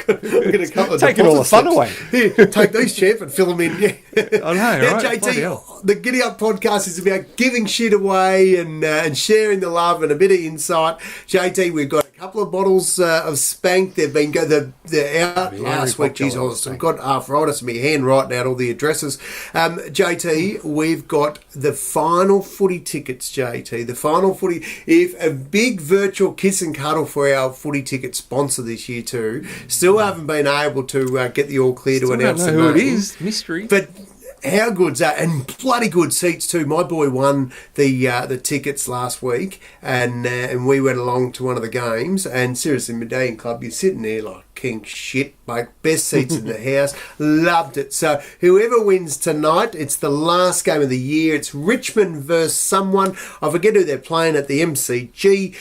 cut taking all the fun away. Here, take these, chef, and fill them in. Yeah. I know, right? JT, the GiddyUp Podcast is about giving shit away and sharing the love and a bit of insight. JT, we've got a couple of bottles of Spank. They're out last week. Jeez, I've got arthritis in my hand writing out all the addresses. JT, we've got the final footy tickets, JT. The final footy. If a big virtual kiss and cuddle for our footy ticket sponsor this year too. Still haven't been able to get the all clear to announce the name. Don't know who it is. Mystery. But how good's that? And bloody good seats too. My boy won the tickets last week, and we went along to one of the games. And seriously, Medallion Club, you're sitting there like king shit, mate. Best seats in the house. Loved it. So whoever wins tonight, it's the last game of the year. It's Richmond versus someone. I forget who they're playing at the MCG.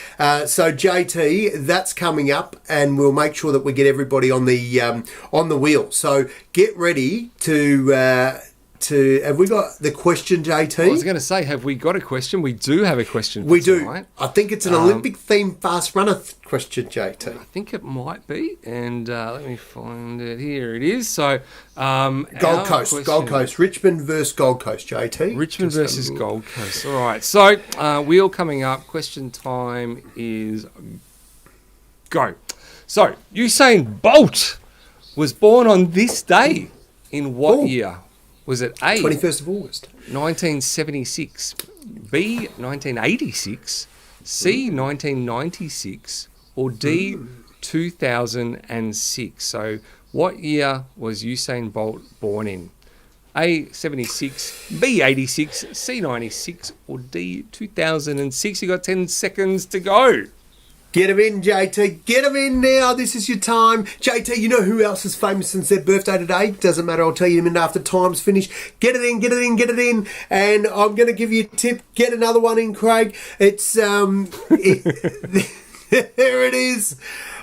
So JT, that's coming up, and we'll make sure that we get everybody on the wheel. So get ready to. Have we got the question, JT? I was going to say, have we got a question? We do have a question. We do. I think it's an Olympic-themed fast runner question, JT. I think it might be, and let me find it. Here it is. So, Gold Coast, Richmond versus Gold Coast, JT. Richmond versus Gold Coast. All right. So, wheel coming up. Question time is go. So, Usain Bolt was born on this day in what year? Was it A, 21st of August. 1976, B, 1986, C, 1996, or D, 2006? So what year was Usain Bolt born in? A, 76, B, 86, C, 96, or D, 2006? You got 10 seconds to go. Get them in, JT. Get them in now. This is your time. JT, you know who else is famous since their birthday today? Doesn't matter. I'll tell you in a minute after time's finished. Get it in, get it in, get it in. And I'm going to give you a tip. Get another one in, Craig. It's, there it is.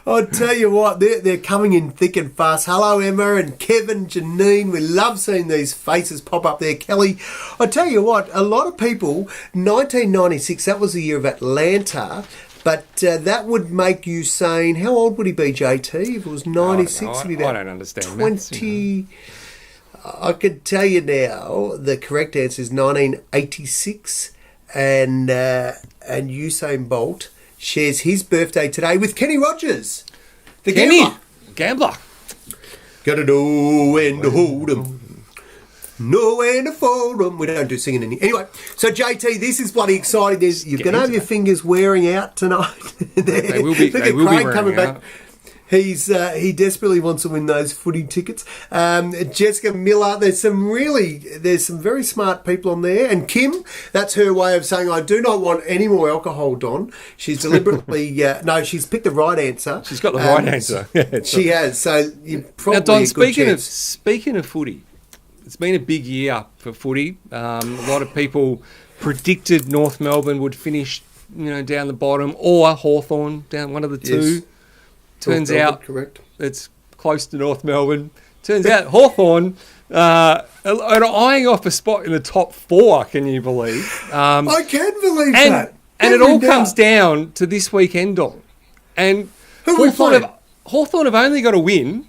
I'll tell you what, they're coming in thick and fast. Hello, Emma and Kevin, Janine. We love seeing these faces pop up there. Kelly, I tell you what, a lot of people, 1996, that was the year of Atlanta. But that would make Usain, how old would he be, JT? If it was 96, would he be I don't understand 20. I could tell you now, the correct answer is 1986. And Usain Bolt shares his birthday today with Kenny Rogers, the Gambler. Gotta know when to hold 'em. No when to fold 'em. We don't do singing anyway. So JT, this is bloody exciting. You're going to have your fingers wearing out tonight. They will be. They will be wearing out. He desperately wants to win those footy tickets. Jessica Miller, there's some very smart people on there. And Kim, that's her way of saying, I do not want any more alcohol, Don. She's deliberately, she's picked the right answer. She's got the right answer. She has. So you probably now, Don, a good chance. speaking of footy, it's been a big year for footy. A lot of people predicted North Melbourne would finish, down the bottom, or Hawthorn down one of the two. Yes. Turns Melbourne, out correct. It's close to North Melbourne. Turns out Hawthorn are eyeing off a spot in the top 4. Can you believe? I can believe that. And it all comes down to this weekend, Don. And Hawthorn have only got a win.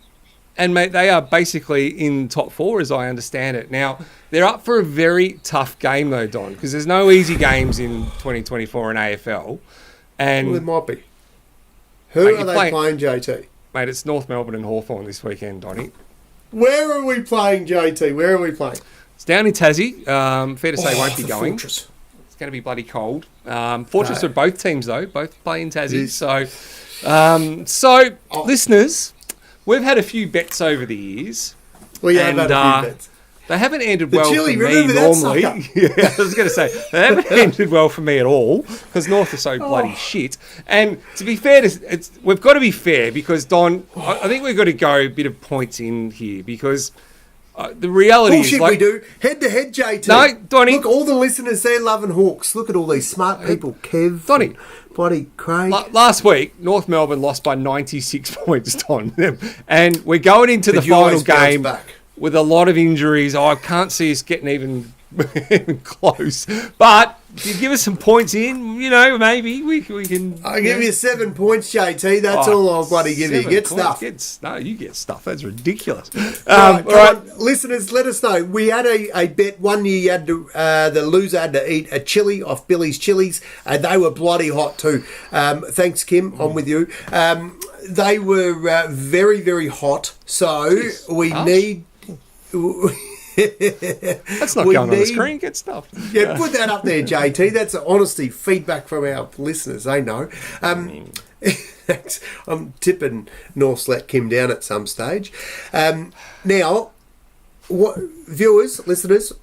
And, mate, they are basically in top 4, as I understand it. Now, they're up for a very tough game, though, Don, because there's no easy games in 2024 in AFL. And there might be. Who are they playing, JT? Mate, it's North Melbourne and Hawthorn this weekend, Donny. Where are we playing, JT? Where are we playing? It's down in Tassie. Fair to say, won't be going. Fortress. It's going to be bloody cold. Fortress are both teams, though. Both play in Tassie. Yes. So, listeners, we've had a few bets over the years. We have had a few bets. They haven't ended well chili, for me normally. Yeah, I was going to say, they haven't ended well for me at all because North are so bloody shit. And to be fair, we've got to be fair because, Don, I think we've got to go a bit of points in here because the reality is... we do. Head-to-head, JT. No, Donny. Look, all the listeners, they're loving Hawks. Look at all these smart people. Kev. Donny. Bloody Craig. Last week, North Melbourne lost by 96 points, Don. And we're going into the final game with a lot of injuries. I can't see us getting even close. But if you give us some points in, maybe we can... I'll give you 7 points, JT. That's all I'll bloody give you. Get stuff. No, you get stuff. That's ridiculous. All right. Listeners, let us know. We had a bet 1 year. You had to, the loser had to eat a chili off Billy's Chilies. They were bloody hot too. Thanks, Kim. I'm with you. They were very, very hot. So we need... That's not going on the screen. Get stuff. Yeah, put that up there, JT. That's honesty feedback from our listeners. They know. I'm tipping North's let Kim down at some stage. Now, viewers, listeners,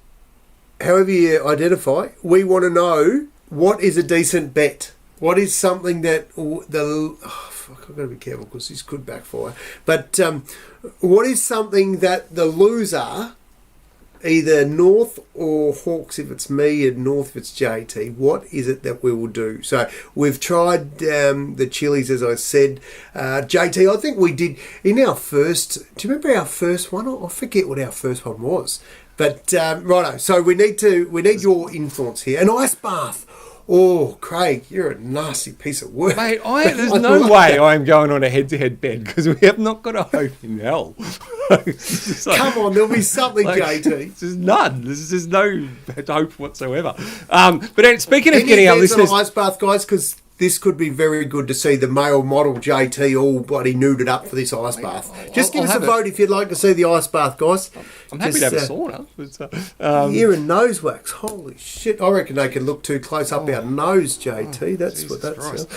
however you identify, we want to know what is a decent bet. What is something that I've got to be careful because this could backfire. But what is something that the loser, either North or Hawks if it's me and North if it's JT, what is it that we will do? So we've tried the chilies, as I said. JT, I think we did in our first... Do you remember our first one? I forget what our first one was. But righto, so we need your influence here. An ice bath. Oh, Craig, you're a nasty piece of work. Mate, there's no way I'm going on a head-to-head bet because we have not got a hope in hell. Come on, there'll be something, JT. There's none. There's no hope whatsoever. But speaking of getting our listeners... on ice bath, guys, because this could be very good to see the male model JT all bloody nuded up for this ice bath. Just give us a vote if you'd like to see the ice bath, guys. I'm happy to have a sauna. Ear and nose wax. Holy shit. I reckon they can look too close up our nose, JT. That's what that's.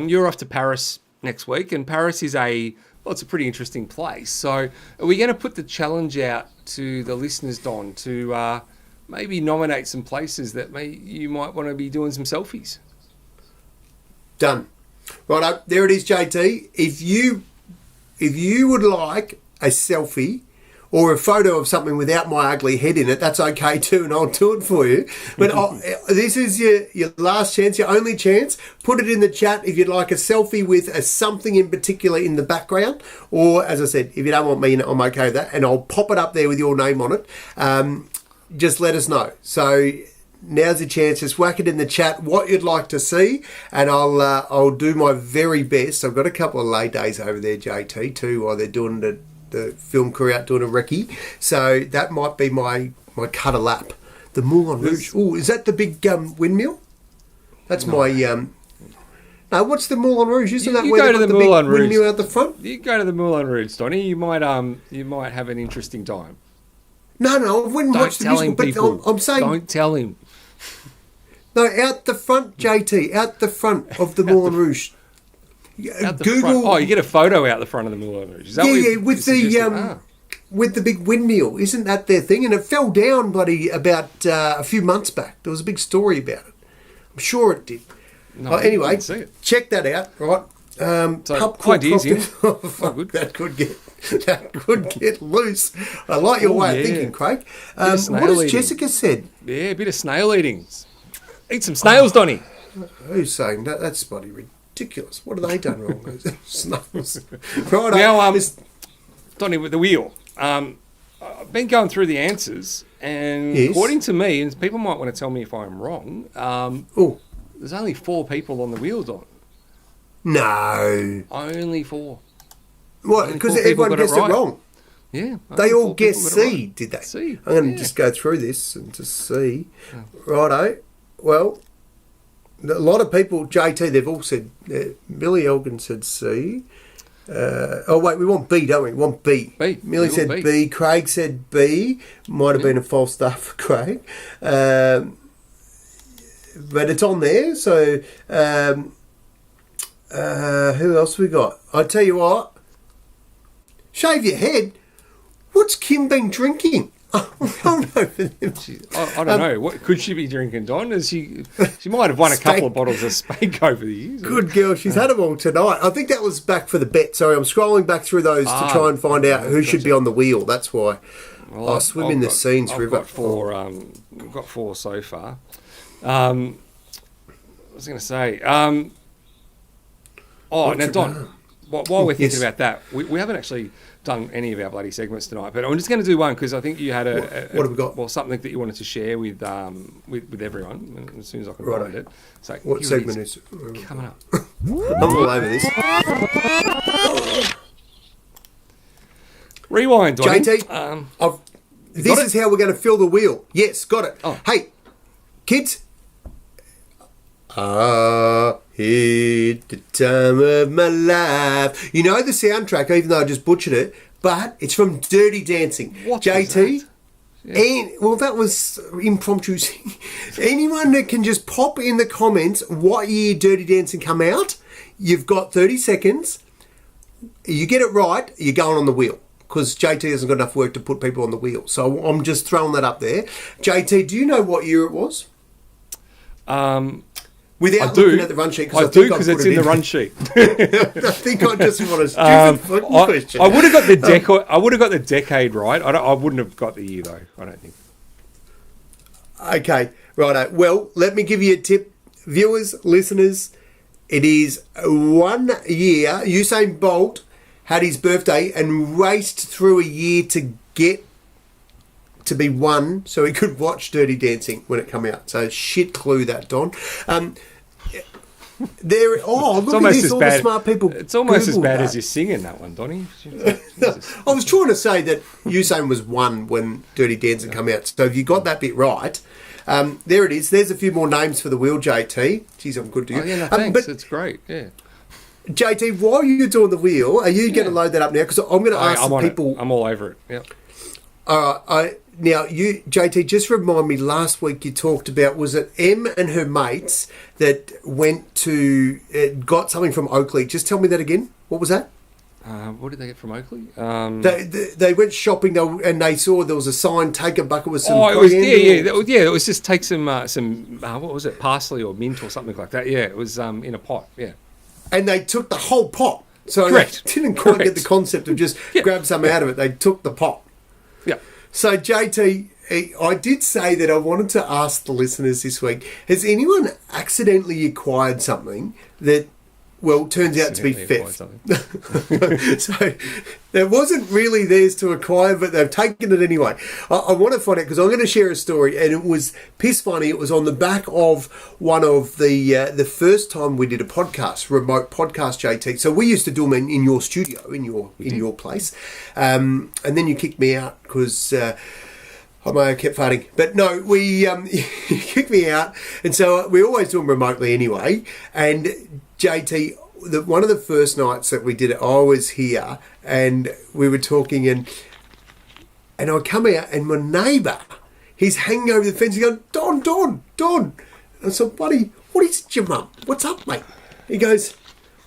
You're off to Paris next week, and Paris is it's a pretty interesting place. So are we going to put the challenge out to the listeners, Don, to maybe nominate some places that you might want to be doing some selfies? Done. Right, there it is, JT. If you would like a selfie or a photo of something without my ugly head in it, that's okay too, and I'll do it for you. But this is your last chance, your only chance. Put it in the chat if you'd like a selfie with something in particular in the background. Or, as I said, if you don't want me in it, I'm okay with that. And I'll pop it up there with your name on it. Just let us know. So now's the chance. Just whack it in the chat what you'd like to see, and I'll do my very best. I've got a couple of lay days over there, JT, too, while they're doing the film crew out doing a recce. So that might be my cut a lap. The Moulin Rouge. Oh, is that the big windmill? That's my... No, what's the Moulin Rouge? Isn't that where they've got the big windmill out the front? You go to the Moulin Rouge, Donny. You might have an interesting time. No, I wouldn't watch the musical, but I'm saying... Don't tell him. No, out the front, JT, out the front of the Moulin Rouge. Google. Front. Oh, you get a photo out the front of the Moulin Rouge. Is that with the big windmill. Isn't that their thing? And it fell down, bloody, about a few months back. There was a big story about it. I'm sure it did. No, anyway, check that out. Right. So quite easy. That could get loose. I like your way of thinking, Craig. What has Jessica said? Yeah, a bit of snail eating. Eat some snails, Donny. Who's saying that? That's bloody ridiculous. What have they done wrong? Snails. Right. Now, Donny, with the wheel. I've been going through the answers, and according to me, and people might want to tell me if I'm wrong, there's only 4 people on the wheel, Don. No. Only 4. What? Because everyone guessed it wrong. Yeah. They all guessed C, did they? C. I'm going to just go through this and just see. Oh. Righto. Well, a lot of people, JT, they've all said, Millie Elgin said C. We want B, don't we? We want B. Millie said B. Craig said B. Might have been a false start for Craig. But it's on there, so... who else we got? I tell you what, shave your head. What's Kim been drinking? I don't know. What could she be drinking, Don? She might have won a couple of bottles of Spank over the years. Good girl. She's had them all tonight. I think that was back for the bet. Sorry, I'm scrolling back through those to try and find out who should be on the wheel. That's why. Well, I swim in the Scenes River. I've got 4 so far. I was going to say... now, Don, while we're thinking about that, we haven't actually done any of our bloody segments tonight, but I'm just going to do one because I think you had what have we got? Well, something that you wanted to share with everyone as soon as I can find it. So what segment is coming up? I'm all over this. Rewind, Donny. JT. This is how we're going to fill the wheel. Yes, got it. Oh. Hey, kids. Hit the time of my life. You know the soundtrack, even though I just butchered it, but it's from Dirty Dancing. What JT? Yeah. That was impromptu. Anyone that can just pop in the comments what year Dirty Dancing come out, you've got 30 seconds. You get it right, you're going on the wheel. Because JT hasn't got enough work to put people on the wheel. So I'm just throwing that up there. JT, do you know what year it was? Without looking at the run sheet, I do because it's in the run sheet. I think I just want a stupid question. I would have got the decade. I would have got the decade right. I wouldn't have got the year though. I don't think. Okay, righto. Well, let me give you a tip, viewers, listeners. It is 1 year. Usain Bolt had his birthday and raced through a year to get to be 1 so he could watch Dirty Dancing when it come out. So shit clue that, Don. Look at this, all the smart people. It's almost as bad as you're singing that one, Donny. I was trying to say that Usain was 1 when Dirty Dancing come out. So if you got that bit right, there it is. There's a few more names for the wheel, JT. Jeez, I'm good to you. Oh, yeah, no, thanks. But It's great, yeah. JT, while you're doing the wheel, are you going to load that up now? Because I'm going to ask I'm the on people. I'm all over it, yeah. All right. Now, you, JT, just remind me, last week you talked about, was it Em and her mates that went to, got something from Oakley? Just tell me that again. What was that? What did they get from Oakley? They went shopping and they saw there was a sign, take a bucket with some it was coriander. it was just take some what was it, parsley or mint or something like that. Yeah, it was in a pot. Yeah, and they took the whole pot. So Correct. They didn't quite Correct. get the concept of just grab some out of it. They took the pot. yeah. So JT, I did say that I wanted to ask the listeners this week: has anyone accidentally acquired something that, well, turns out to be theft? So it wasn't really theirs to acquire, but they've taken it anyway. I want to find out because I'm going to share a story, and it was piss funny. It was on the back of one of the first time we did a podcast, remote podcast, JT. So we used to do them in your studio, in your place, and then you kicked me out because. I may have kept farting. But no, we you kicked me out. And so we always do them remotely anyway. And JT, one of the first nights that we did it, I was here and we were talking and I come out and my neighbour, he's hanging over the fence and going, Don. And I said, buddy, what is it, your mum? What's up, mate? He goes,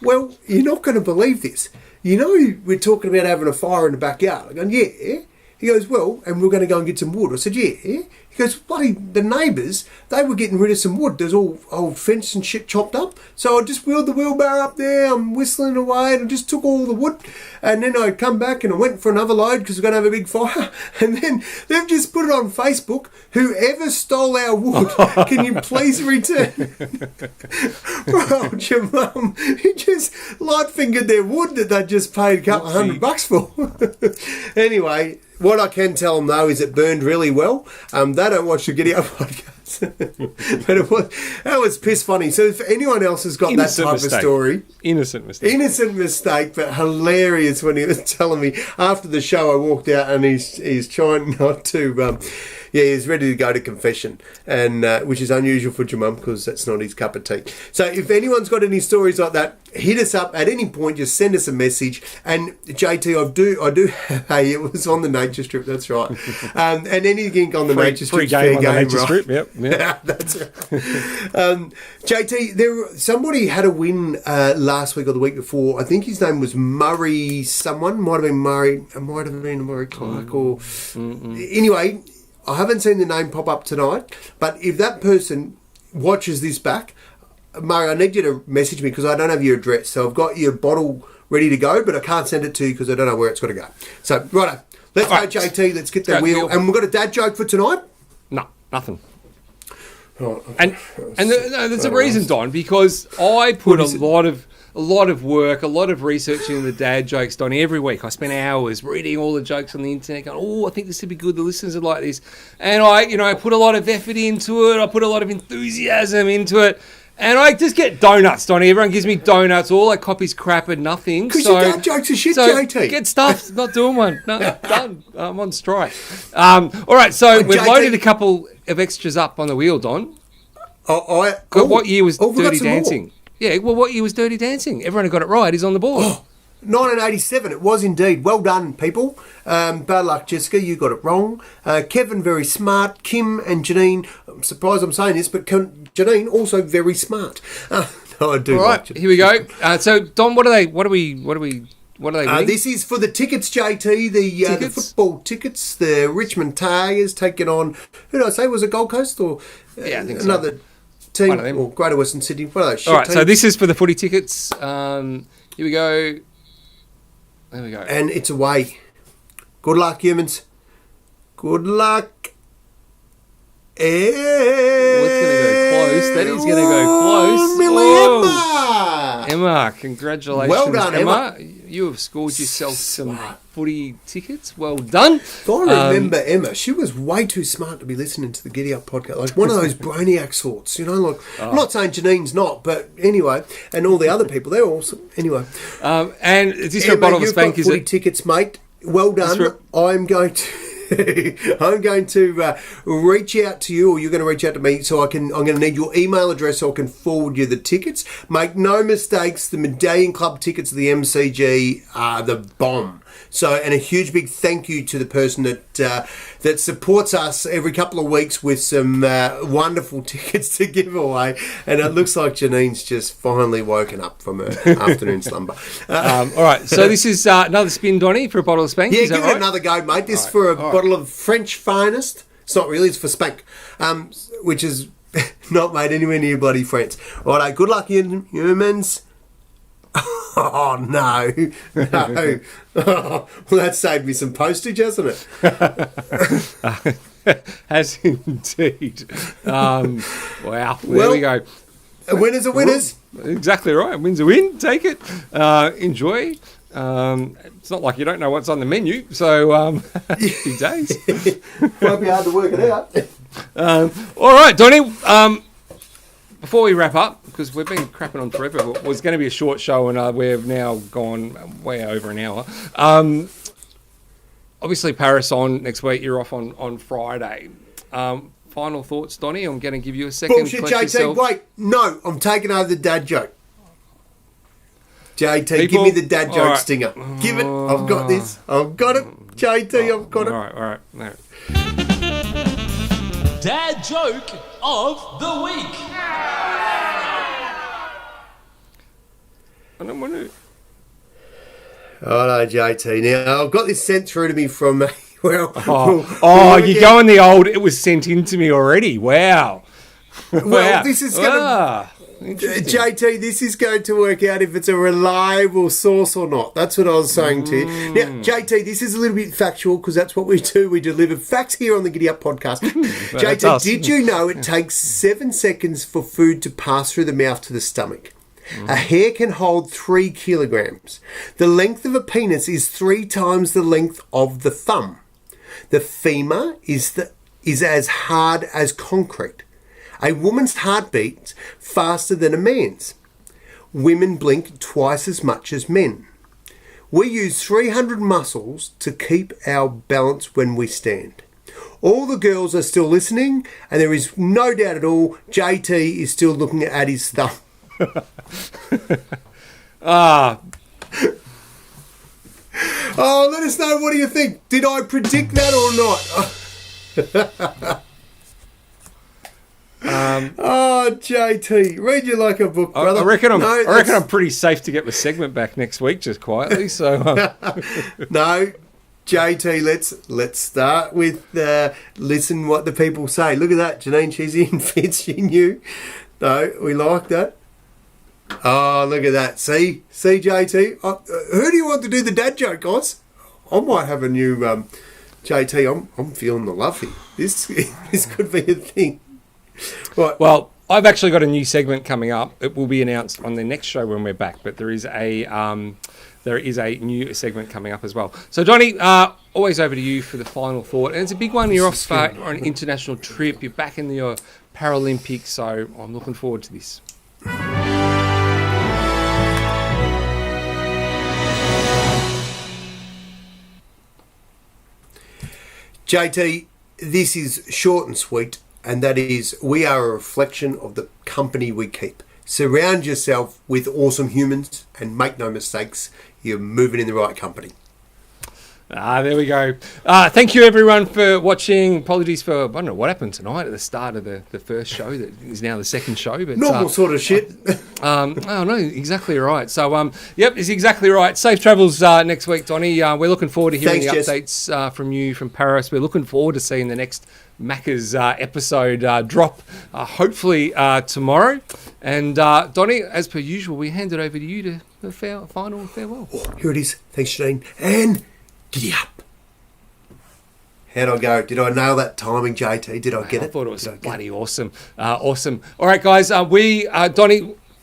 well, you're not going to believe this. You know, we're talking about having a fire in the backyard. I go, yeah. He goes, well, and we're going to go and get some wood. I said, yeah. He goes, bloody, the neighbours, they were getting rid of some wood. There's all old fence and shit chopped up. So I just wheeled the wheelbarrow up there. I'm whistling away and I just took all the wood. And then I come back and I went for another load because we're going to have a big fire. And then they've just put it on Facebook. Whoever stole our wood, can you please return? Bro, your mum, you just light-fingered their wood that they just paid a couple of $100 for. Anyway, what I can tell them, though, is it burned really well. They don't watch the GiddyUp Podcast. But that was piss funny. So if anyone else has got that type of story... Innocent mistake, but hilarious when he was telling me. After the show, I walked out and he's trying not to... he's ready to go to confession, and which is unusual for Jamum because that's not his cup of tea. So if anyone's got any stories like that, hit us up at any point. Just send us a message. And JT, I do have it was on the nature strip. That's right. And anything on the nature strip, fair game, nature right? strip. Yep. That's right. JT, somebody had a win last week or the week before. I think his name was Murray. Someone might have been Murray. It might have been Murray Clark or anyway. I haven't seen the name pop up tonight, but if that person watches this back, Murray, I need you to message me because I don't have your address. So I've got your bottle ready to go, but I can't send it to you because I don't know where it's got to go. So, righto, let's go, JT. Let's get the wheel. And we've got a dad joke for tonight? No, nothing. Oh, and there's a reason, Don, because I put a lot of work, a lot of research into the dad jokes, Donny, every week. I spend hours reading all the jokes on the internet, going, I think this would be good. The listeners would like this. And I put a lot of effort into it. I put a lot of enthusiasm into it. And I just get donuts, Donny. Everyone gives me donuts. All I copy's crap and nothing. Because your dad jokes are shit, JT. Get stuffed. Not doing one. No, done. I'm on strike. All right, so we've loaded a couple of extras up on the wheel, Don. What year was Dirty Dancing? More. Yeah, well, what year was Dirty Dancing? Everyone who got it right is on the board. 1987, it was indeed. Well done, people. Bad luck, Jessica, you got it wrong. Kevin, very smart. Kim and Janine, I'm surprised I'm saying this, but Janine, also very smart. No, I do. All right, here we go. So, Don, what are they winning? This is for the tickets, JT, the football tickets. The Richmond Tigers taking on, who did I say, was it Gold Coast or I think another team, or Greater Western Sydney, one of those shit All right, teams. so this is for the footy tickets. Here we go. There we go. And it's away. Good luck, humans. Good luck. It's going to go close. That is going to go close. Emma, congratulations. Well done, Emma. You have scored yourself some footy tickets. Well done. I remember Emma. She was way too smart to be listening to the GiddyUp podcast. Like one of those brainiac sorts, I'm not saying Janine's not, but anyway, and all the other people, they're awesome. Anyway. And just for a bottle of Spank, is footy tickets, mate. Well done. I'm going to... I'm going to reach out to you, or you're going to reach out to me, so I'm going to need your email address so I can forward you the tickets. Make no mistakes, the Medallion Club tickets of the MCG are the bomb. So, and a huge big thank you to the person that supports us every couple of weeks with some wonderful tickets to give away. And it looks like Janine's just finally woken up from her afternoon slumber. All right, so this is another spin, Donny, for a bottle of Spank. Yeah, is that give right? it another go, mate. This for a bottle of French Finest. It's not really, it's for Spank, which is not made anywhere near bloody France. All right, good luck, humans. Oh, no. Well, that saved me some postage, hasn't it? Has indeed. Wow, there we go. A winner's a winner's. Exactly right. Win's a win. Take it. Enjoy. It's not like you don't know what's on the menu, so happy days. Might be hard to work it out. All right, Donny. Before we wrap up, because we've been crapping on forever, it was going to be a short show, and we've now gone way over an hour. Obviously, Paris on next week. You're off on Friday. Final thoughts, Donny? I'm going to give you a second. Bullshit, JT. Wait, no, I'm taking over the dad joke. JT, give me the dad joke stinger. Give it. I've got this. I've got it. JT, I've got it. All right. Dad joke of the week. I don't want to. Oh no, JT. Now I've got this sent through to me from. You're going the old. It was sent in to me already. Wow. Well, this is going to. JT, this is going to work out if it's a reliable source or not. That's what I was saying to you. Now, JT, this is a little bit factual because that's what we do. We deliver facts here on the GiddyUp Podcast. JT, did you know it takes 7 seconds for food to pass through the mouth to the stomach? A hair can hold 3 kilograms. The length of a penis is 3 times the length of the thumb. The femur is as hard as concrete. A woman's heart beats faster than a man's. Women blink twice as much as men. We use 300 muscles to keep our balance when we stand. All the girls are still listening, and there is no doubt at all JT is still looking at his thumb. Oh, let us know. What do you think? Did I predict that or not? JT, read you like a book, brother. I reckon I'm pretty safe to get the segment back next week, just quietly. So no, JT, let's start with listen what the people say. Look at that, Janine. She's in fits. She knew. No, we like that. Oh, look at that. See, JT. Who do you want to do the dad joke, guys? I might have a new JT. I'm feeling the love here. This could be a thing. Right. Well, I've actually got a new segment coming up. It will be announced on the next show when we're back, but there is a new segment coming up as well. So, Johnny, always over to you for the final thought. And it's a big one. You're off on an international trip. You're back in your Paralympics, so I'm looking forward to this. JT, this is short and sweet. And that is, we are a reflection of the company we keep. Surround yourself with awesome humans and make no mistakes, you're moving in the right company. There we go. Thank you, everyone, for watching. Apologies for, I don't know what happened tonight at the start of the first show that is now the second show. But normal sort of shit. Oh, no, exactly right. So, yep, it's exactly right. Safe travels next week, Donny. We're looking forward to hearing the updates from you from Paris. We're looking forward to seeing the next Macca's episode drop, hopefully tomorrow. And Donny, as per usual, we hand it over to you to the final farewell. Oh, here it is. Thanks, Janine. And giddy up. How'd I go? Did I nail that timing, JT? Did I get it? I thought it was bloody awesome. Awesome. All right, guys. Donny,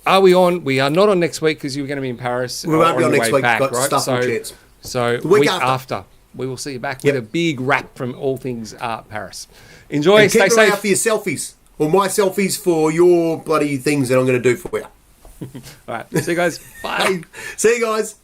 are we on? We are not on next week because you're going to be in Paris. We won't be on next week. Back, got right? stuff on chance. So the week after, we will see you back with a big wrap from all things Paris. Enjoy. And stay keep an safe. eye out for your selfies. Or my selfies for your bloody things that I'm going to do for you. All right. See you guys. Bye. See you guys.